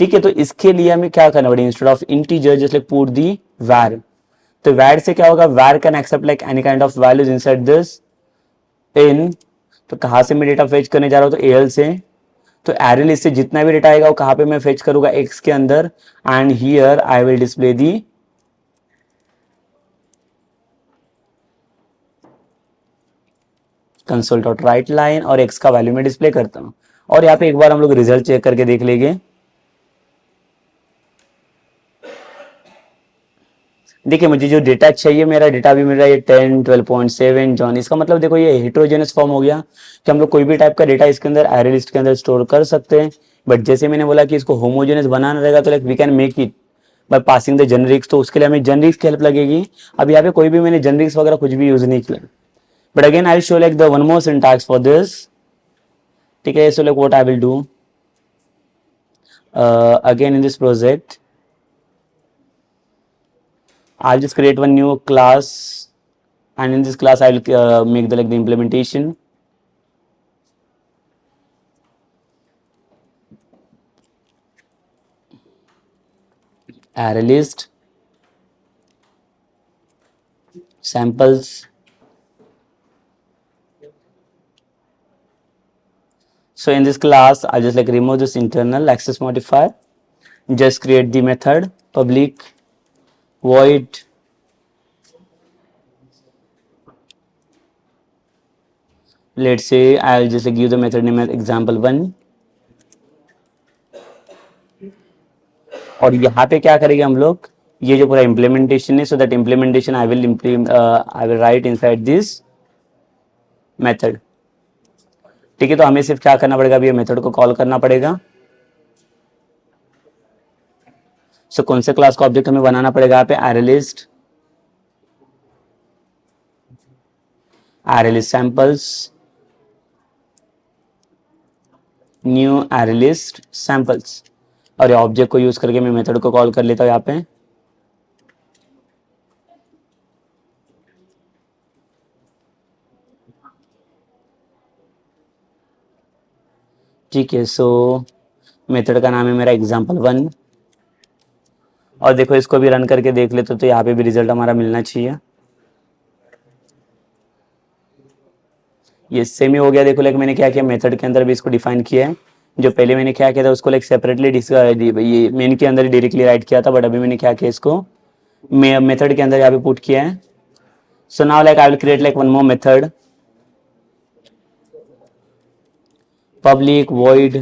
ठीक है, तो इसके लिए हमें क्या करना पड़ेगा, instead of integer just like put the var। तो var से क्या होगा, var can accept like any kind of values inside this in. तो कहाँ से मैं डेटा फेच करने जा रहा हूँ, तो al से। तो एरे लिस्ट से जितना भी डेटा आएगा वो कहाँ पे मैं फेच करूंगा, x के अंदर, and here I will display the console dot right line, और x का वैल्यू मैं डिस्प्ले करता हूँ। और यहाँ पे एक बार हम लोग रिजल्ट चेक करके देख लेंगे। देखिए मुझे जो डेटा चाहिए, मेरा डेटा भी मिल रहा है 10 12.7 जॉन। इसका मतलब देखो ये हेट्रोजेनस फॉर्म हो गया कि हम लोग कोई भी टाइप का डेटा इसके अंदर एरे लिस्ट के अंदर स्टोर कर सकते हैं। बट जैसे मैंने बोला कि इसको होमोजेनस बनाना रहेगा, तो like we can make it by passing the generics. तो उसके लिए हमें जेनरिक्स की हेल्प लगेगी। अब यहाँ पे कोई भी मैंने जेनरिक्स वगैरह कुछ भी यूज नहीं किया, but again I show like the one more syntax for this. ठीक है, so like what I will do again in this project, I'll just create one new class, and in this class I'll make the like the implementation. Array list samples. So in this class I'll just like remove this internal access modifier, just create the method public void let's say I'll just like give the method name as example1। और यहाँ पे क्या करेंगे हम लोग, ये जो पूरा इम्प्लीमेंटेशन है, so that implementation I will write inside this method. ठीक है, तो हमें सिर्फ क्या करना पड़ेगा, अभी ये मेथड को कॉल करना पड़ेगा। सो कौन से क्लास का ऑब्जेक्ट हमें बनाना पड़ेगा, यहाँ पे array list samples, new array list samples। और ये ऑब्जेक्ट को यूज करके मैं मेथड को कॉल कर लेता हूँ यहाँ पे। ठीक है, सो मेथड का नाम है मेरा एग्जाम्पल1। और देखो इसको भी रन करके देख लेते तो यहाँ पे भी रिजल्ट हमारा मिलना चाहिए। ये सेम ही हो गया। देखो लाइक मैंने क्या किया, मेथड के अंदर भी इसको डिफाइन किया है। जो पहले मैंने क्या किया था उसको लाइक सेपरेटली ये मेन के अंदर डायरेक्टली राइट किया था, बट अभी मैंने क्या किया, इसको मेथड के अंदर यहाँ पे पुट किया है। So now like I will create like one more method, public void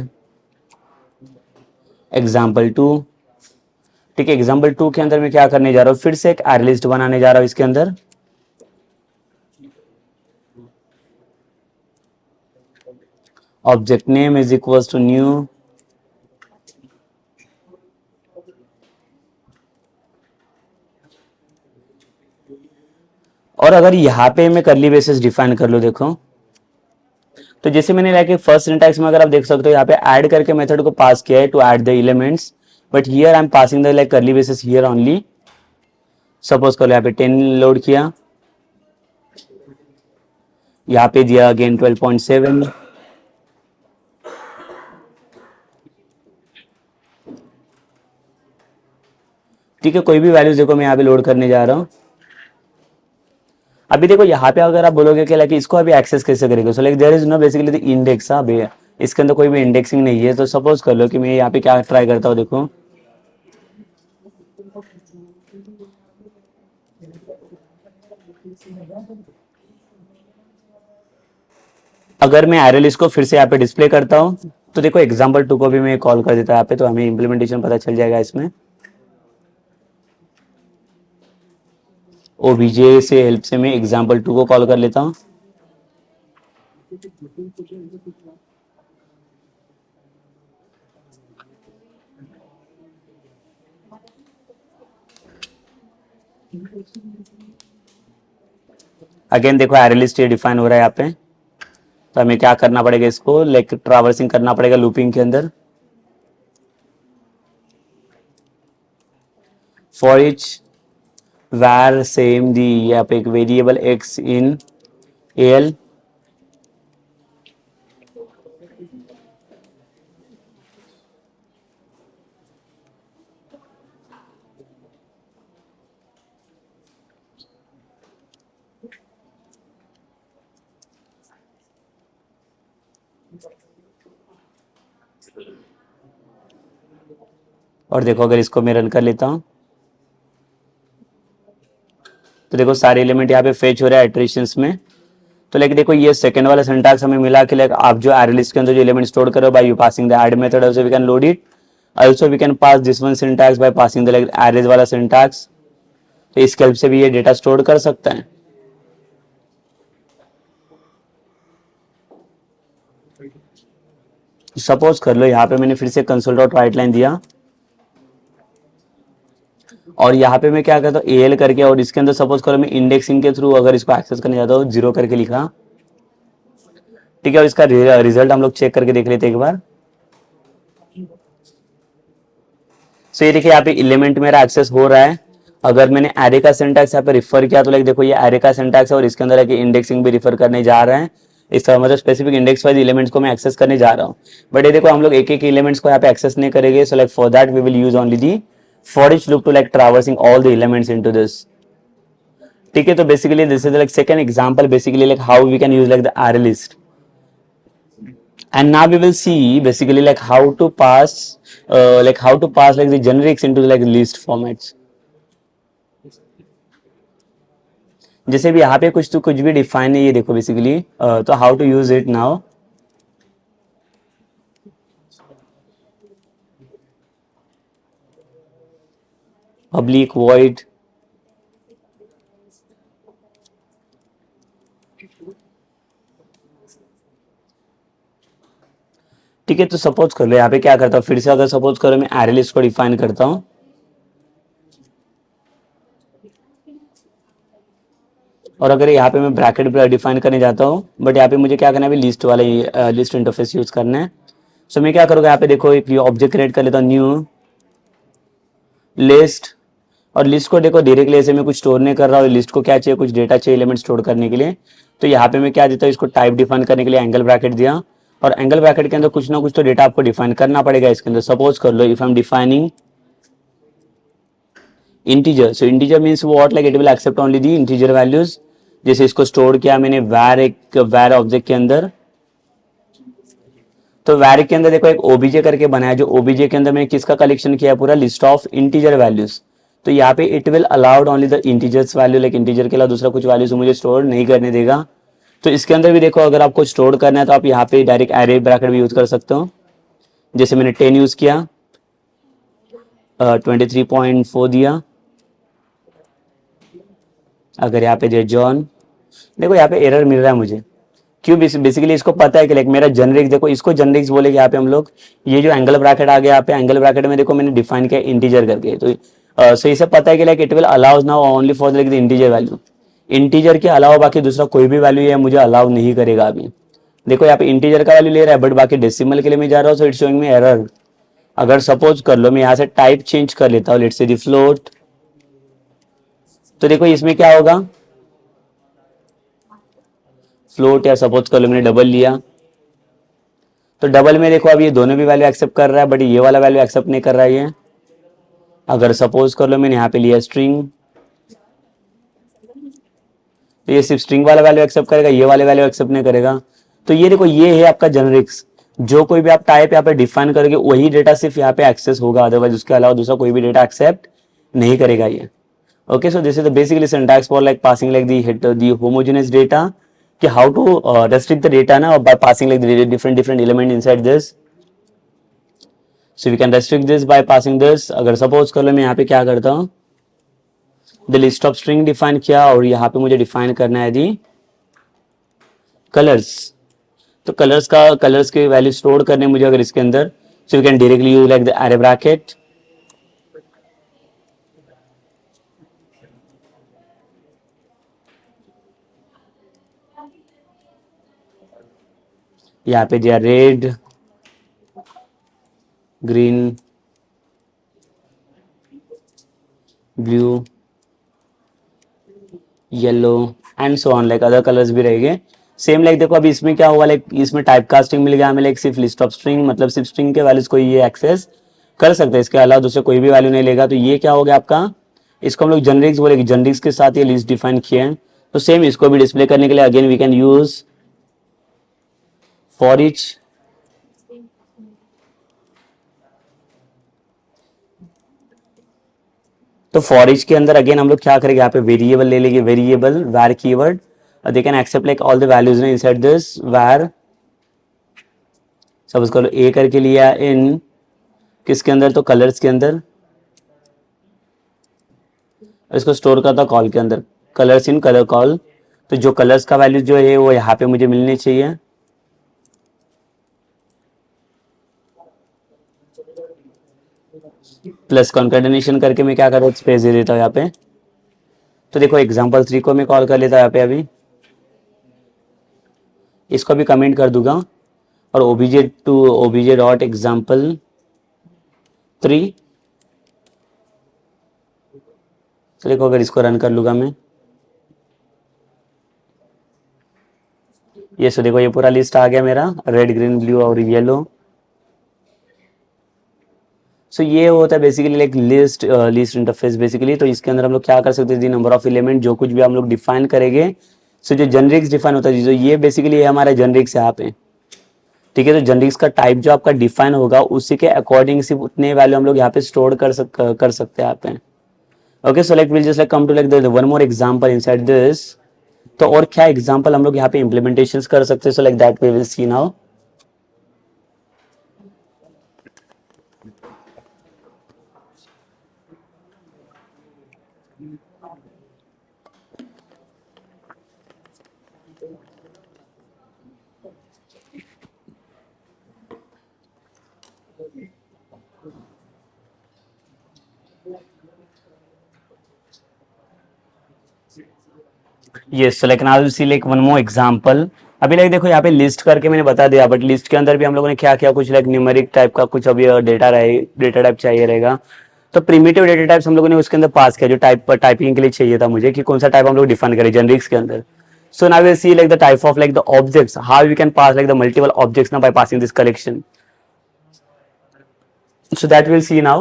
example2। ठीक है, example2 के अंदर मैं क्या करने जा रहा हूँ, फिर से एक array लिस्ट बनाने जा रहा हूँ इसके अंदर। Object name is equals to new, और अगर यहाँ पे मैं करली ब्रेसेस डिफाइन कर लो, देखो तो जैसे मैंने लाइक फर्स्ट सिंटैक्स में अगर आप देख सकते हो यहाँ पे ऐड करके मेथड को पास किया है to add the elements, but here I am passing the like curly braces here only. Suppose करो यहाँ पे 10 लोड किया, यहाँ पे दिया अगेन 12.7। ठीक है, कोई भी वैल्यूज देखो मैं यहाँ पे लोड करने जा रहा हूँ। अभी देखो यहाँ पे अगर आप बोलोगे कि लाइक इसको अभी एक्सेस कैसे करेंगे, so like there is no basically the index. अभी इसके अंदर कोई भी इंडेक्सिंग नहीं है। तो सपोज कर लो कि मैं यहाँ पे क्या ट्राई करता हूँ, देखो अगर मैं एरे लिस्ट को फिर से यहाँ पे डिस्प्ले करता हूँ तो देखो example2 को भी मैं कॉल कर देता हूँ यहाँ पे, तो हमें इम्प्लीमेंटेशन पता चल जाएगा इसमें। ओबीजे से हेल्प से मैं example2 को कॉल कर लेता हूँ। अगेन देखो एरे लिस्ट ये डिफाइन हो रहा है यहाँ पे। तो हमें क्या करना पड़ेगा, इसको लाइक ट्रैवर्सिंग करना पड़ेगा लूपिंग के अंदर। फॉर इच var सेम दी, यहाँ पे एक वेरिएबल x इन al, और देखो अगर इसको मैं रन कर लेता हूँ तो देखो सारे एलिमेंट यहाँ पे फेच हो रहा है इटरेशंस में। तो लाइक देखो ये सेकंड वाला सिंटैक्स हमें मिला कि लाइक आप जो एरे लिस्ट के अंदर जो एलिमेंट स्टोर करो by you passing the add method, also we can load it, also we can pass this one syntax by passing the like arrays वाला सिंटैक्स। तो इसके हेल्प से भी ये डेटा स्टोर कर सकता है। सपोज कर लो यहाँ पे मैंने फिर से कंसोल डॉट राइट लाइन दिया और यहाँ पे मैं क्या करता हूँ एल करके, और इसके अंदर सपोज करो मैं इंडेक्सिंग के थ्रू अगर इसको एक्सेस करने जाता हूँ 0 करके लिखा। ठीक है, और इसका रिजल्ट हम लोग चेक करके देख लेते हैं एक बार। सो ये देखिए यहाँ पे एलिमेंट मेरा एक्सेस हो रहा है। अगर मैंने एरे का सिंटैक्स यहाँ पे रिफर किया तो लाइक देखो ये एरे का सिंटैक्स है और इसके अंदर है इंडेक्सिंग भी रिफर करने जा रहा है। इस तरह मतलब स्पेसिफिक इंडेक्स वाइज एलिमेंट्स को मैं एक्सेस करने जा रहा हूँ। बट ये देखो हम लोग एक एक एलिमेंट्स को यहाँ पे एक्सेस नहीं करेंगे। So like for that we will use only the for each loop to like traversing all the elements into this. ठीक है, तो basically this is like second example basically like how we can use like the array list. And now we will see basically like how to pass like the generics into like list formats। जैसे भी यहाँ पे कुछ भी डिफाइन है ये देखो बेसिकली, तो how to use it now. Public void ठीक है, तो सपोज कर लो यहाँ पे क्या करता हूँ, फिर से अगर सपोज करो मैं एरे लिस्ट को डिफाइन करता हूँ और अगर यहाँ पे मैं ब्रैकेट डिफाइन करने जाता हूँ, बट यहाँ पे मुझे क्या करना है, लिस्ट वाला लिस्ट इंटरफेस यूज करना है। सो मैं क्या करूँगा, यहाँ पे देखो एक ऑब्जेक्ट क्रिएट कर लेता हूँ, न्यू लिस्ट। और लिस्ट को देखो डायरेक्टली ऐसे मैं कुछ स्टोर नहीं कर रहा हूँ, लिस्ट को क्या चाहिए, कुछ डेटा चाहिए एलिमेंट स्टोर करने के लिए। तो यहाँ पे मैं क्या देता हूँ, इसको टाइप डिफाइन करने के लिए एंगल ब्रैकेट दिया, और एंगल ब्रैकेट के अंदर कुछ ना कुछ तो डेटा आपको डिफाइन करना पड़ेगा इसके अंदर। सपोज कर लो if I am defining integer, so integer means what, like it will accept only the integer values. जैसे इसको स्टोर किया मैंने var, एक var ऑब्जेक्ट के अंदर। तो var के अंदर देखो एक obj करके बनाया, जो obj के अंदर मैंने किसका कलेक्शन किया है, पूरा लिस्ट ऑफ इंटीजर वैल्यूज। तो यहाँ पे it will allowed only the integers value, like integer के अलावा दूसरा कुछ वैल्यूज मुझे स्टोर नहीं करने देगा। तो इसके अंदर भी देखो अगर आपको स्टोर करना है तो आप यहाँ पे डायरेक्ट एरे ब्रैकेट भी यूज कर सकते हो। जैसे मैंने 10 यूज किया, 23.4 दिया। अगर यहाँ पे दिया जॉन, देखो यहाँ पे एरर मिल रहा है मुझे, क्यों? बेसिकली इसको पता है कि लाइक मेरा जनरिक्स, देखो इसको जनरिक्स बोलेगे यहाँ पे हम लोग। ये जो एंगल ब्रैकेट आ गया यहाँ पे, एंगल ब्रैकेट में देखो मैंने डिफाइन किया इंटीजर करके। तो सही से पता है कि like it will allows now only for like the integer value. Integer के अलावा बाकी दूसरा कोई भी वैल्यू है मुझे अलाउ नहीं करेगा अभी। देखो यहाँ पे इंटीजर का वैल्यू ले रहा है, बट बाकी डेसिमल के लिए मैं जा रहा हूँ, so it's showing me error. अगर सपोज कर लो मैं यहाँ से टाइप चेंज कर लेता हूँ, लेट्स से दी फ्लोट, तो देखो इसमें क्या होगा, फ्लोट, या सपोज कर लो मैंने डबल लिया, तो डबल में देखो अब ये दोनों भी वैल्यू एक्सेप्ट कर रहा है, बट ये वाला वैल्यू एक्सेप्ट नहीं कर रहा है ये। अगर सपोज कर लो मैंने यहाँ पे लिया स्ट्रिंग, तो ये सिर्फ स्ट्रिंग वाला वैल्यू एक्सेप्ट करेगा, ये वाले वैल्यू एक्सेप्ट नहीं करेगा। तो ये देखो ये है आपका जेनरिक्स, जो कोई भी आप टाइप यहाँ पे डिफाइन करोगे वही डेटा सिर्फ यहाँ पे एक्सेस होगा, अदरवाइज उसके अलावा दूसरा कोई भी डेटा एक्सेप्ट नहीं करेगा ये। Okay, so this is the basically syntax for like passing like the homogeneous data, कि how to restrict the data ना by passing like different different element inside this. So we can restrict this by passing this. अगर सपोज कर लो मैं यहाँ पे क्या करता हूँ, the list of string define किया, और यहाँ पे मुझे डिफाइन करना है दी कलर्स। तो कलर्स के वैल्यू स्टोर करने मुझे अगर इसके अंदर, so we can directly use like the array bracket. यहाँ पे दिया red, green, blue, yellow and so on, like other colours भी रहेंगे सेम। लाइक देखो अभी इसमें क्या होगा, लाइक इसमें टाइप कास्टिंग मिल गया हमें, लाइक सिर्फ लिस्ट ऑफ स्ट्रिंग, मतलब सिर्फ स्ट्रिंग के वैल्यूज को ये एक्सेस कर सकते हैं, इसके अलावा दूसरे कोई भी वैल्यू नहीं लेगा। तो ये क्या हो गया आपका, इसको हम लोग जनरिक्स बोलेंगे, जनरिक्स के साथ ये लिस्ट डिफाइन किए हैं। तो सेम इसको भी डिस्प्ले करने के लिए again we can use for each. तो फॉर ईच के अंदर अगेन हम लोग क्या करेंगे, यहाँ पे वेरिएबल ले लेंगे, variable var keyword, they can accept like all the values inside this var। Suppose करो ए करके लिया इन किसके अंदर, तो कलर्स के अंदर, इसको स्टोर करता कॉल के अंदर, कलर्स इन कलर कॉल। तो जो कलर्स का वैल्यू जो है वो यहाँ पे मुझे मिलनी चाहिए। प्लस कॉन्केटेनेशन करके मैं क्या कर रहा हूँ, स्पेस दे देता हूँ यहाँ पे। तो देखो एग्जाम्पल 3 को मैं कॉल कर लेता हूँ यहाँ पे, अभी इसको भी कमेंट कर दूंगा, और obj डॉट एग्जाम्पल 3। तो देखो अगर इसको रन कर लूंगा मैं, ये सो देखो ये पूरा लिस्ट आ गया मेरा, रेड ग्रीन ब्लू और येलो। सो ये होता है basically like list interface basically. तो इसके अंदर हम लोग क्या कर सकते हैं, नंबर ऑफ एलिमेंट जो कुछ भी हम लोग डिफाइन करेंगे, सो जो जनरिक्स डिफाइन होता है, जो ये बेसिकली है हमारा जनरिक्स यहाँ पे। ठीक है, तो जनरिक्स का टाइप जो आपका डिफाइन होगा उसी के अकॉर्डिंग सिर्फ उतने वैल्यू हम लोग यहाँ पे स्टोर कर सकते हैं यहाँ पे। Okay, so like will just like come to like one more example inside this. तो और क्या एग्जांपल हम लोग यहाँ पे इम्प्लीमेंटेशन कर सकते हैं, so like that we will see now. Yes, so like now we'll see like one more example. अभी लाइक देखो यहाँ पे लिस्ट करके मैंने बता दिया, बट लिस्ट के अंदर भी हम लोगों ने क्या किया, कुछ लाइक न्यूमेरिक टाइप का कुछ अभी डेटा टाइप चाहिए रहेगा। तो प्रिमिटिव डेटा टाइप्स हम लोगों ने उसके अंदर पास किया, जो टाइपिंग के लिए चाहिए था मुझे, कि कौन सा टाइप हम लोग डिफाइन करें जेनरिक्स के अंदर। So now we'll see like the type of like the objects, how we can pass like the multiple objects now by passing this collection. So that we'll see now.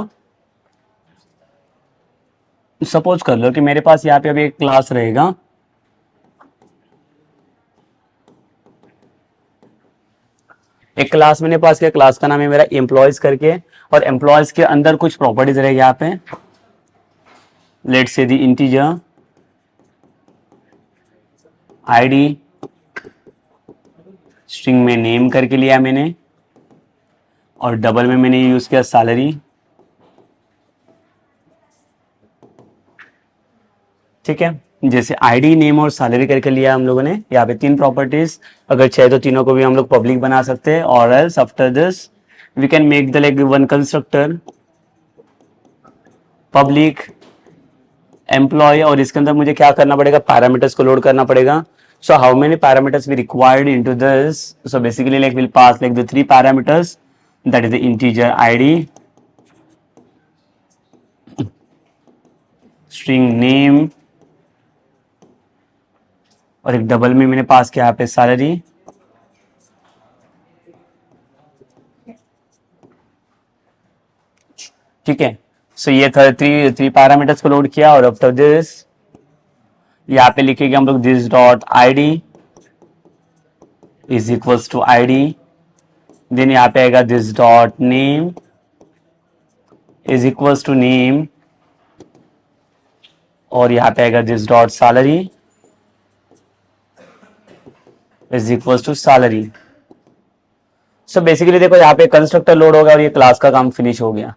Suppose कर लो कि मेरे पास यहाँ पे अभी एक क्लास रहेगा, एक क्लास मैंने पास किया, क्लास का नाम है मेरा एम्प्लॉयज करके, और एम्प्लॉयज के अंदर कुछ प्रॉपर्टीज रहेगी यहाँ पे। Let's say the integer ID, string में नेम करके लिया मैंने, और डबल में मैंने यूज किया सैलरी। ठीक है, जैसे आईडी, नेम और सैलरी करके लिया हम लोगों ने। यहाँ पे तीन प्रॉपर्टीज, अगर चाहे तो तीनों को भी हम लोग पब्लिक बना सकते हैं, और else after this we can make the like one constructor public employee, और इसके अंदर मुझे क्या करना पड़ेगा, पैरामीटर्स को लोड करना पड़ेगा। So how many parameters we required into this, so basically like will pass like the 3 parameters, that is the integer ID, string name, और एक डबल में मैंने पास किया यहाँ पे सैलरी। ठीक है, सो ये थ्री पैरामीटर्स को लोड किया, और आफ्टर दिस यहाँ पे लिखेंगे हम लोग this dot ID is equals to ID, then यहाँ पे आएगा this dot name is equals to name, और यहाँ पे आएगा this dot salary is equals to salary. So basically देखो यहाँ पे कंस्ट्रक्टर लोड होगा और ये क्लास का काम फिनिश हो गया।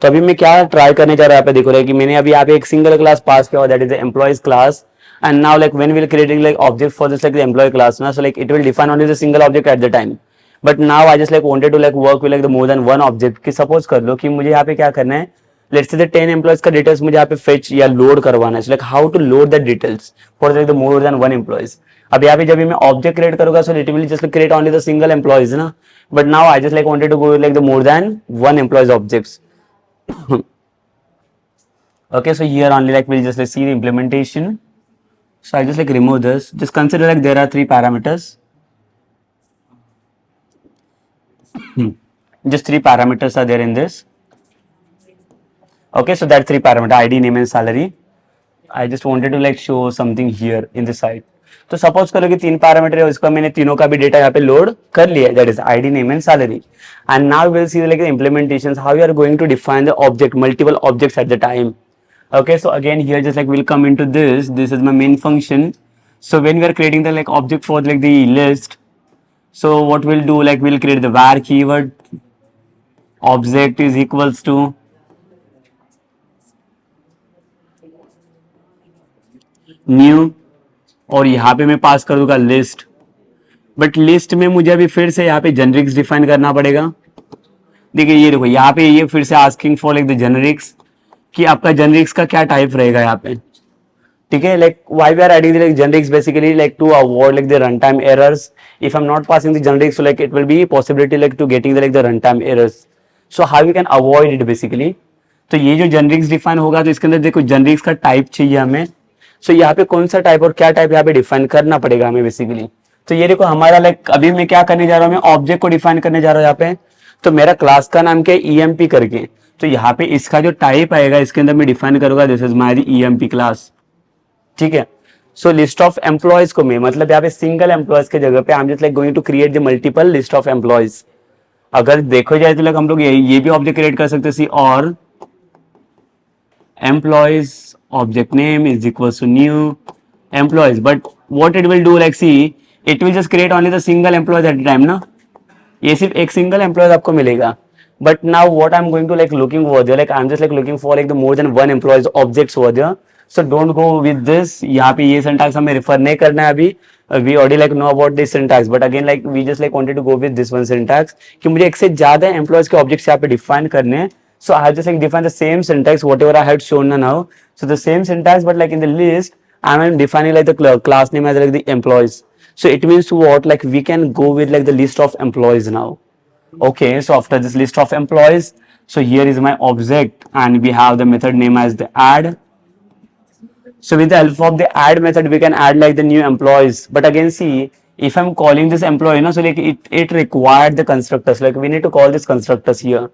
तो अभी मैं क्या ट्राई करने जा रहा हूँ, यहाँ पे देखो कि मैंने अभी यहाँ पे एक सिंगल क्लास पास किया, that is the employees class, and now like when we'll creating like object for this like the employee class now, so like it will define only the single object at the time, but now I just like wanted to like work with like the more than one object। कि suppose कर लो कि मुझे यहाँ पे क्या करना है, let's say the 10 employees का डिटेल्स मुझे यहाँ पे fetch या लोड करवाना है, so like how to load the details for like the more than one employees। अब यहाँ पे जब भी मैं ऑब्जेक्ट क्रिएट करूंगा, so it will just create only the single employees ना, but now I just like wanted to go with like the more than one employees objects। okay, so here only like we'll just like see the implementation। So I just like remove this, just consider like there are 3 parameters, just 3 parameters are there in this। okay, so that 3 parameter id, name and salary। I just wanted to like show something here in this side। तो सपोज करो कि 3 पैरामीटर है, उसका मैंने तीनों का भी डेटा यहाँ पे लोड कर लिया है, that is ID, name and salary. And now will see like implementations, how you are going to define the object, multiple objects at the time। okay, so again here just like we'll come into this is my main function। so when we are creating the like object for like the list, so what we'll do, like we'll create the var keyword, object is equals to new, और यहाँ पे मैं पास कर दूंगा लिस्ट, बट लिस्ट में मुझे अभी फिर से यहाँ पे जेनरिक्स डिफाइन करना पड़ेगा। देखिए ये देखो यहाँ पे ये फिर से asking for like the generics, कि आपका जेनरिक्स का क्या टाइप रहेगा यहाँ पे। ठीक है, like why we are adding like generics, basically like to avoid like the run time errors. If I am not passing the generics, like it will be possibility like to getting like the run time errors. So how we can avoid it basically. तो ये जो जेनरिक्स डिफाइन होगा, तो इसके अंदर देखो जेनरिक्स का टाइप चाहिए हमें। सो यहाँ पे कौन सा टाइप और क्या टाइप यहाँ पे डिफाइन करना पड़ेगा हमें बेसिकली। तो ये देखो हमारा लाइक अभी मैं क्या करने जा रहा हूँ, मैं ऑब्जेक्ट को डिफाइन करने जा रहा हूँ यहाँ पे। तो मेरा क्लास का नाम क्या है, ईएमपी करके। तो यहाँ पे इसका जो टाइप आएगा, इसके अंदर मैं डिफाइन करूंगा this is my EMP class. ठीक है, सो लिस्ट ऑफ एम्प्लॉयज को मैं, मतलब यहाँ पे सिंगल एम्प्लॉयज के जगह पे I am just like going to create the multiple list of employees. अगर देखो जाए तो लाइक हम लोग ये भी ऑब्जेक्ट क्रिएट कर सकते हैं, और employees object name is equals to new employees, but what it will do, like see it will just create only the single employees at the time ना, ये सिर्फ एक सिंगल एम्प्लॉयज आपको मिलेगा। But now what I'm going to like looking over there, like I'm just like looking for like the more than one employees objects over there। So don't go with this। यहाँ पे ये syntax हमें refer नहीं करना है अभी। We already like know about this syntax, but again like we just like wanted to go with this one syntax कि मुझे एक से ज्यादा employees के objects यहाँ पे define करने हैं। So I have just like define the same syntax whatever I had shown now। So the same syntax but like in the list I'm defining like the class name as like the employees। So it means what, like we can go with like the list of employees now. Okay, so after this list of employees, so here is my object and we have the method name as the add. So with the help of the add method, we can add like the new employees. But again, see, if I'm calling this employee, so like it required the constructors. Like we need to call this constructors here.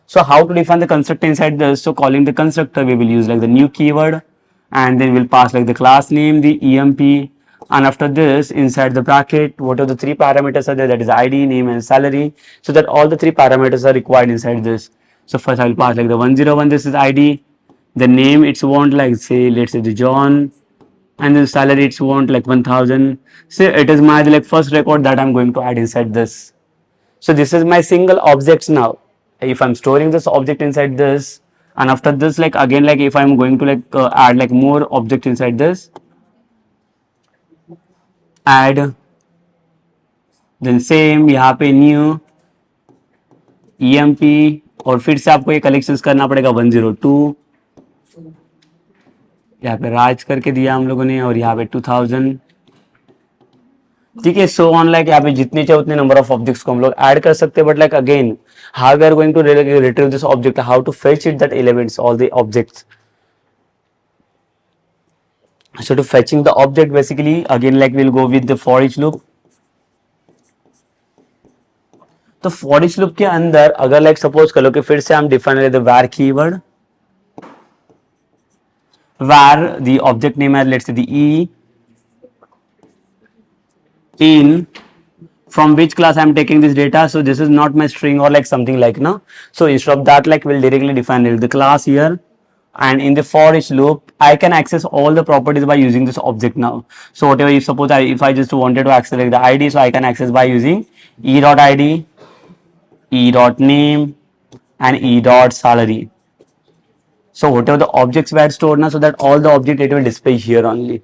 So how to define the constructor inside this? So calling the constructor, we will use like the new keyword, and then we'll pass like the class name, the emp, and after this inside the bracket, what are the three parameters are there? That is ID, name, and salary. So that all the three parameters are required inside this. So first I will pass like the 101. This is ID. The name it's want like say let's say the John, and then salary it's want like 1000. So it is my like first record that I'm going to add inside this. So this is my single objects now. If I'm storing this object inside this, and after this like again like if I'm going to like add like more object inside this, add, then same यहाँ पे new emp, और फिर से आपको ये कलेक्शंस करना पड़ेगा 102, यहाँ पे राज करके दिया हम लोगों ने, और यहाँ पे 2000, ठीक है. सो ऑन लाइक यहाँ पे जितने चाहे उतने नंबर ऑफ ऑब्जेक्ट्स को हम लोग ऐड कर सकते हैं. But like again how we are going to retrieve this object, how to fetch it that elements all the objects. So to fetching the object, basically again like we'll go with the for each loop. तो for each loop के अंदर अगर like suppose करो कि फिर से हम define लेते var keyword, var the object name as let's say the e, in from which class I'm taking this data. So this is not my string or like something like no. So instead of that like we'll directly define the class here, and in the for each loop I can access all the properties by using this object now. So whatever, if suppose if I just wanted to access like the id, so I can access by using e.id, e.name, and e.salary. So whatever the objects were stored now, so that all the object it will display here only.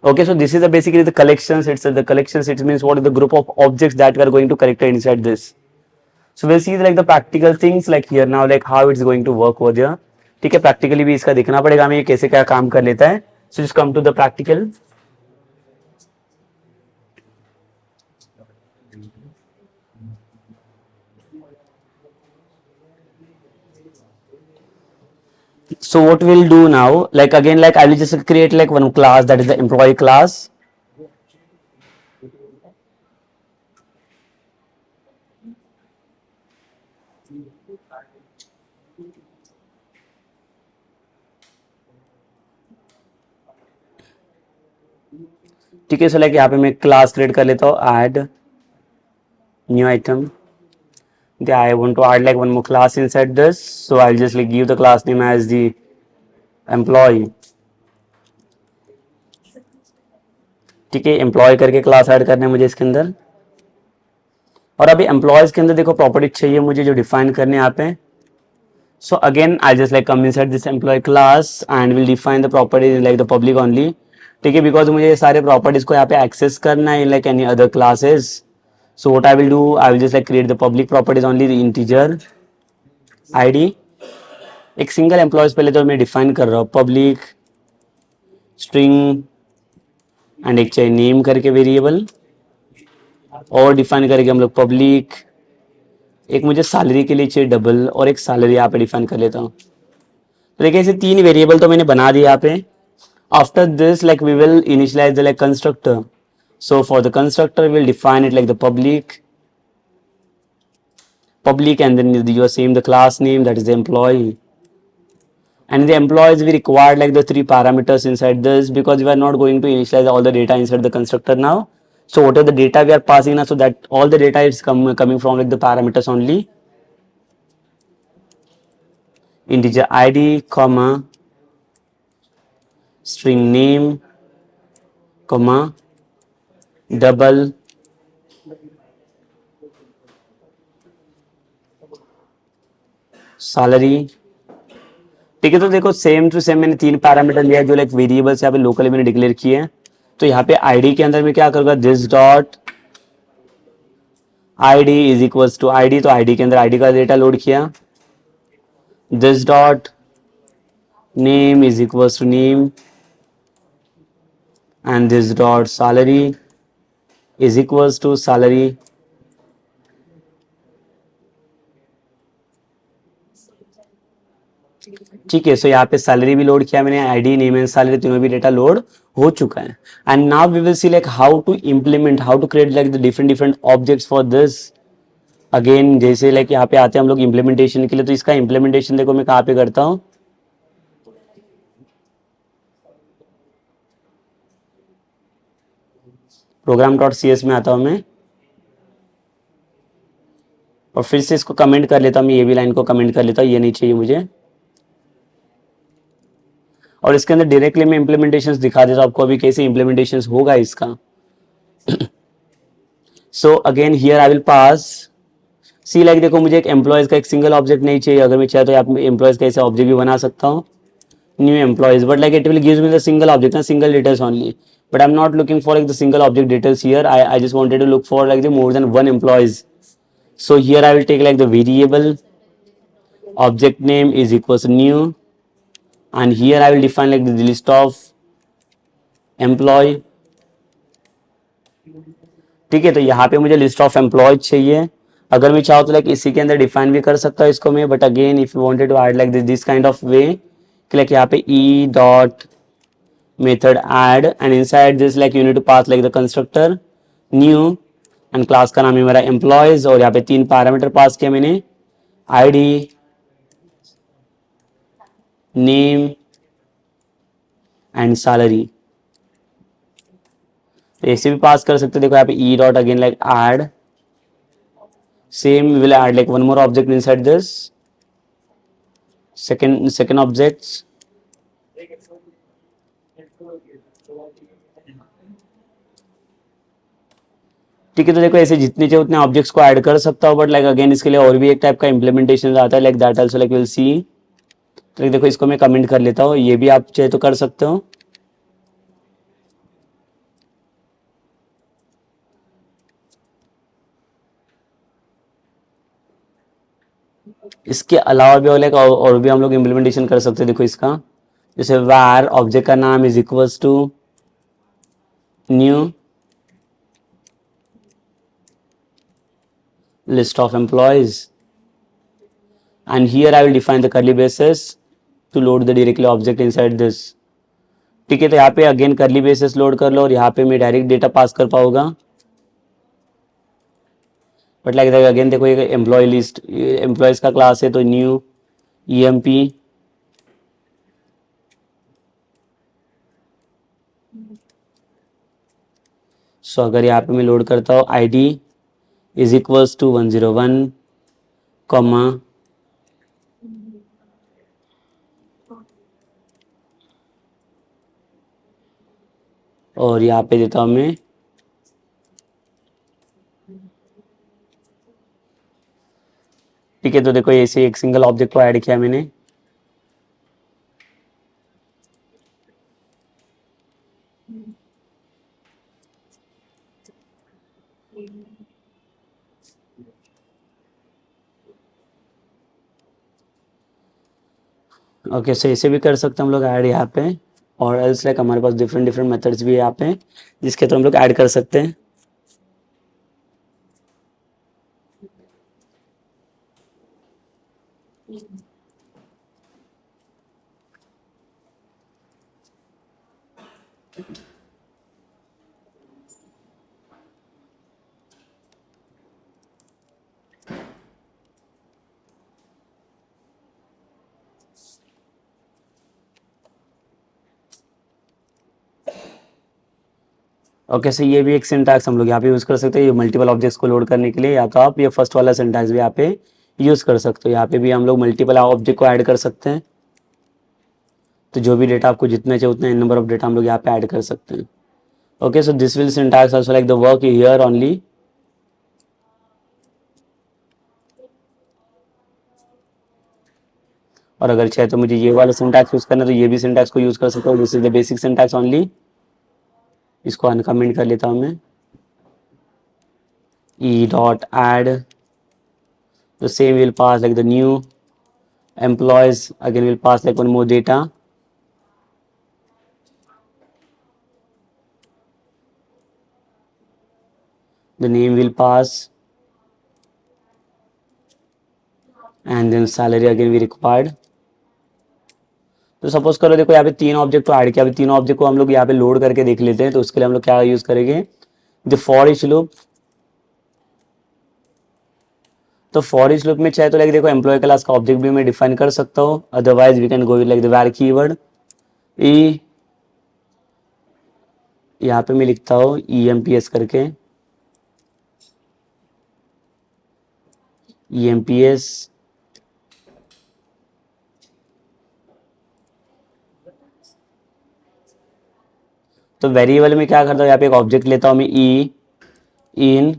Okay, so this is the basically the collections. It's the collections. It means what is the group of objects that we are going to collect inside this. So we'll see like the practical things like here now, like how it's going to work over there. ठीक है, प्रैक्टिकली भी इसका देखना पड़ेगा हमें कैसे क्या काम कर लेता है. So just come to the practical. So what we'll do now, like again like I will just create like one class, that is the employee class. ठीक है, सो लाइक यहाँ पे मैं क्लास क्रिएट कर लेता हूँ, add new item. I want to add like one more class inside this, so I'll just like give the class name as the employee. ठीक है, एम्प्लॉय करके क्लास ऐड करना है मुझे इसके अंदर. और अभी एम्प्लॉयज के अंदर देखो प्रॉपर्टी चाहिए मुझे जो डिफाइन करने यहाँ पे. So again I'll just like come inside this employee class and will define the properties like the public only. ठीक है, बिकॉज मुझे ये सारे प्रॉपर्टीज को यहाँ पे एक्सेस करना है like any other classes. So what I will do, I will just like create the public properties only, the integer id. एक सिंगल एम्प्लॉयज पहले तो मैं डिफाइन कर रहा हूँ, पब्लिक स्ट्रिंग एंड एक चाहिए नेम करके वेरिएबल, और डिफाइन करके हम लोग पब्लिक. एक मुझे सैलरी के लिए चाहिए डबल, और एक सैलरी यहाँ पे डिफाइन कर लेता हूँ. तो देखिए ऐसे तीन वेरिएबल तो मैंने बना दिया यहाँ पे. After this like we will initialize the like constructor. So for the constructor we'll define it like the public, and then you same the class name, that is the employee. And the employees we require like the three parameters inside this, because we are not going to initialize all the data inside the constructor now. So whatever the data we are passing now, so that all the data is coming from like the parameters only. Integer id comma string name comma double salary. ठीक है, तो देखो सेम टू सेम मैंने तीन पैरामीटर लिया जो लाइक वेरिएबल्स यहाँ पे लोकली मैंने डिक्लेयर किए हैं. तो यहाँ पे आईडी के अंदर मैं क्या करूँगा, this dot ID is equals to ID. तो आईडी के अंदर आईडी का डेटा लोड किया. This dot name is equals to name, and this dot salary is equals to salary. ठीक है, सो यहाँ पे सैलरी भी लोड किया मैंने, आईडी नेम एंड सैलरी तीनों भी डेटा लोड हो चुका है. And now we will see like how to implement, how to create like the different different objects for this. Again जैसे लाइक यहाँ पे आते हैं हम लोग इम्प्लीमेंटेशन के लिए, तो इसका इम्प्लीमेंटेशन देखो मैं कहाँ पे करता हूँ. program.cs में आता हूँ मैं, और फिर से इसको कमेंट कर लेता हूँ मैं, ये भी लाइन को कमेंट कर लेता हूँ, ये नहीं चाहिए मुझे. और इसके अंदर डायरेक्टली मैं इम्प्लीमेंटेशन दिखा देता हूँ आपको अभी कैसे इम्प्लीमेंटेशन होगा इसका. So again here I will pass see like, देखो मुझे एक एम्प्लॉयज का एक सिंगल ऑब्जेक्ट नहीं चाहिए, अगर मैं चाहे तो आप एम्प्लॉयज का ऐसे ऑब्जेक्ट भी बना सकता हूँ, new employees, but like it will gives me the single object ना, single details only. But I'm not looking for like the single object details here. I just wanted to look for like the more than one employees. So here I will take like the variable object name is equals to new, and here I will define like the list of employee. ठीक है, तो यहाँ पे मुझे लिस्ट ऑफ एम्प्लॉय चाहिए. अगर मैं चाहूँ तो लाइक इसी के अंदर डिफाइन भी कर सकता हूँ इसको मैं, but again if you wanted to add like this kind of way कि लाइक यहाँ पे e dot method add, and inside this like you need to pass like the constructor new, and class का नाम है मेरा एम्प्लॉयज, और यहाँ पे 3 पैरामीटर पास किया मैंने, आईडी नेम एंड सैलरी. तो ऐसे भी पास कर सकते. देखो यहाँ पे e dot again like add, same will add like one more object inside this second objects. ठीक है, तो देखो ऐसे जितने चाहिए उतने ऑब्जेक्ट्स को ऐड कर सकता हूँ, बट लाइक अगेन इसके लिए और भी एक टाइप का इंप्लीमेंटेशन आता है, like that also like will see. तो देखो इसको मैं कमेंट कर लेता हूँ, ये भी आप चाहे तो कर सकते हो. इसके अलावा भी लाइक और भी हम लोग इम्प्लीमेंटेशन कर सकते हैं. देखो इसका जैसे var ऑब्जेक्ट का नाम is equals to new list of employees, and here I will define the curly braces to load the directly object inside this. ठीक है, तो यहाँ पे अगेन curly braces लोड कर लो, और यहाँ पे मैं डायरेक्ट डेटा पास कर पाऊंगा. बट लाइक अगेन देखो ये एम्प्लॉय लिस्ट, एम्प्लॉयज का क्लास है, तो न्यू EMP. सो अगर यहाँ पे मैं लोड करता हूँ ID is equals to 101 comma, और यहाँ पे देता हूँ मैं ठीक है. तो देखो ऐसे एक सिंगल ऑब्जेक्ट को ऐड किया मैंने. ओके, सो ऐसे भी कर सकते हैं हम लोग ऐड यहाँ पे, और एल्स लाइक हमारे पास डिफरेंट डिफरेंट मेथड्स भी है यहाँ पे जिसके थ्रू हम लोग ऐड कर सकते हैं. ओके, सो ये भी एक सिंटैक्स हम लोग यहाँ पे यूज़ कर सकते हैं, ये मल्टीपल ऑब्जेक्ट्स को लोड करने के लिए. या तो आप ये फर्स्ट वाला सिंटैक्स भी यहाँ पे यूज़ कर सकते हो. यहाँ पे भी हम लोग मल्टीपल ऑब्जेक्ट को ऐड कर सकते हैं. तो जो भी डेटा आपको जितना चाहिए उतना नंबर ऑफ डेटा हम लोग यहाँ पे ऐड कर सकते हैं. Okay, so this will syntax also like the work here only. और अगर चाहे तो मुझे ये वाला सिंटैक्स यूज़ करना है तो ये भी सिंटैक्स को यूज़ कर सकता हूँ. This is the basic syntax only. इसको अनकमेंट कर लेता हूँ मैं. E dot add, the same will pass like the new employees, again will pass like one more data. the name will pass, and then salary again we required. तो सपोज करो देखो यहाँ पे तीन ऑब्जेक्ट को ऐड किया, अभी तीनों ऑब्जेक्ट को हम लोग यहाँ पे लोड करके देख लेते हैं। तो उसके लिए हम लोग क्या यूज करेंगे, द फॉर ईच लूप। तो फॉर ईच लूप में चाहे तो लाइक देखो एम्प्लॉय क्लास का ऑब्जेक्ट भी मैं डिफाइन कर सकता हूँ, otherwise we can go with like the var keyword ई। यहाँ पे मैं लिखता हूँ emps करके, emps तो वेरिएबल में क्या करता हूँ, यहाँ पे एक ऑब्जेक्ट लेता हूँ मैं ई इन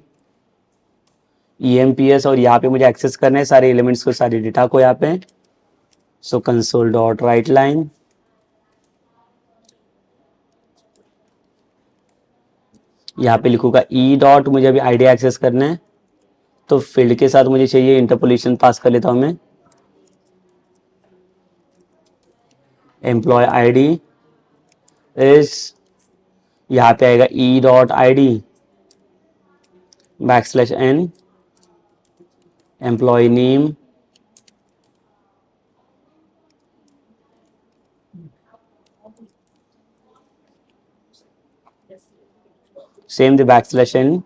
emps, और यहाँ पे मुझे एक्सेस करने हैं सारे एलिमेंट्स को, सारे डेटा को यहाँ पे। सो कंसोल डॉट राइट लाइन, यहाँ पे लिखूंगा ई डॉट, मुझे अभी आईडी एक्सेस करना है, तो फील्ड के साथ मुझे चाहिए इंटरपोलेशन पास कर लेता हूँ मैं, एम्प्लॉय आईडी इज, यहाँ पे आएगा e dot I D \n, employee name same the \n,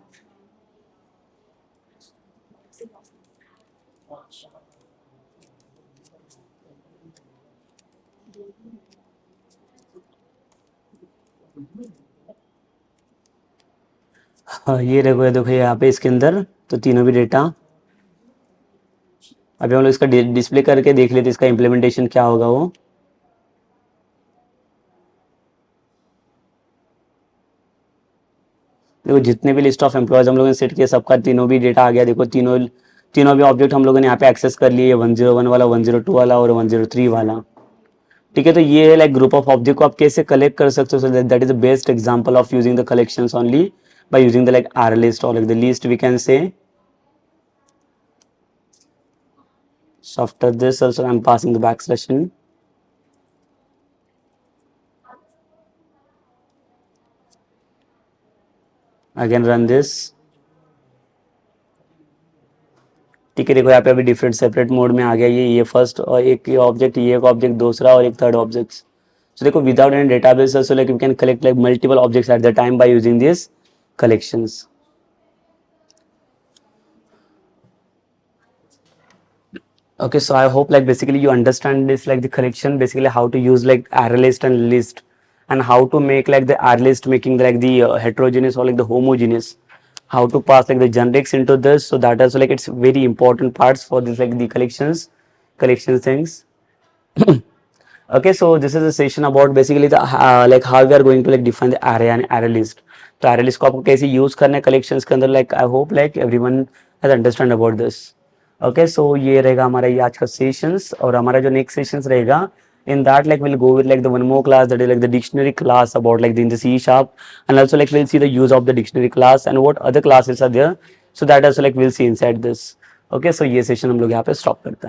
हाँ ये देखो देखो यहाँ पे इसके अंदर तो तीनों भी डेटा। अभी हम लोग इसका डिस्प्ले करके देख लेते इसका इम्प्लीमेंटेशन क्या होगा वो। देखो जितने भी लिस्ट ऑफ एम्प्लॉयज हम लोगों ने सेट किया सबका तीनों भी डेटा आ गया। देखो तीनों तीनों भी ऑब्जेक्ट हम लोगों ने यहाँ पे एक्सेस कर लिए, 101 वाला, 102 वाला और 103 वाला। ठीक है, तो ये है लाइक ग्रुप ऑफ ऑब्जेक्ट को आप कैसे कलेक्ट कर सकते हो। That is the best example of using the collections only by using the like array list or like the list we can say. So after this also I'm passing the \n. Again run this. ठीक है, देखो यहाँ पे अभी डिफरेंट सेपरेट मोड में आ गया ये फर्स्ट और एक ऑब्जेक्ट, ये एक ऑब्जेक्ट दूसरा और एक थर्ड ऑब्जेक्ट। सो देखो without any database also like we can collect like multiple objects at the time by using these collections. Okay, so I hope like basically you understand this like the collection, basically how to use like array list and list, and how to make like the array list making like the heterogeneous or like the homogeneous, how to pass like the generics into this. So that is like it's very important parts for this like the collection things. Okay, so this is a session about basically the like how we are going to like define the array and array list. तो array list को आपको कैसे यूज करना है कलेक्शंस के अंदर, like I hope like everyone has understand about this. Okay, so ये रहेगा हमारा ये आज का सेशंस, और हमारा जो नेक्स्ट सेशंस रहेगा in that like we'll go with like the one more class that is like the dictionary class about like the C sharp, and also like we'll see the use of the dictionary class and what other classes are there, so that also like we'll see inside this. Okay, so ये सेशन हम लोग यहाँ पे स्टॉप करते हैं।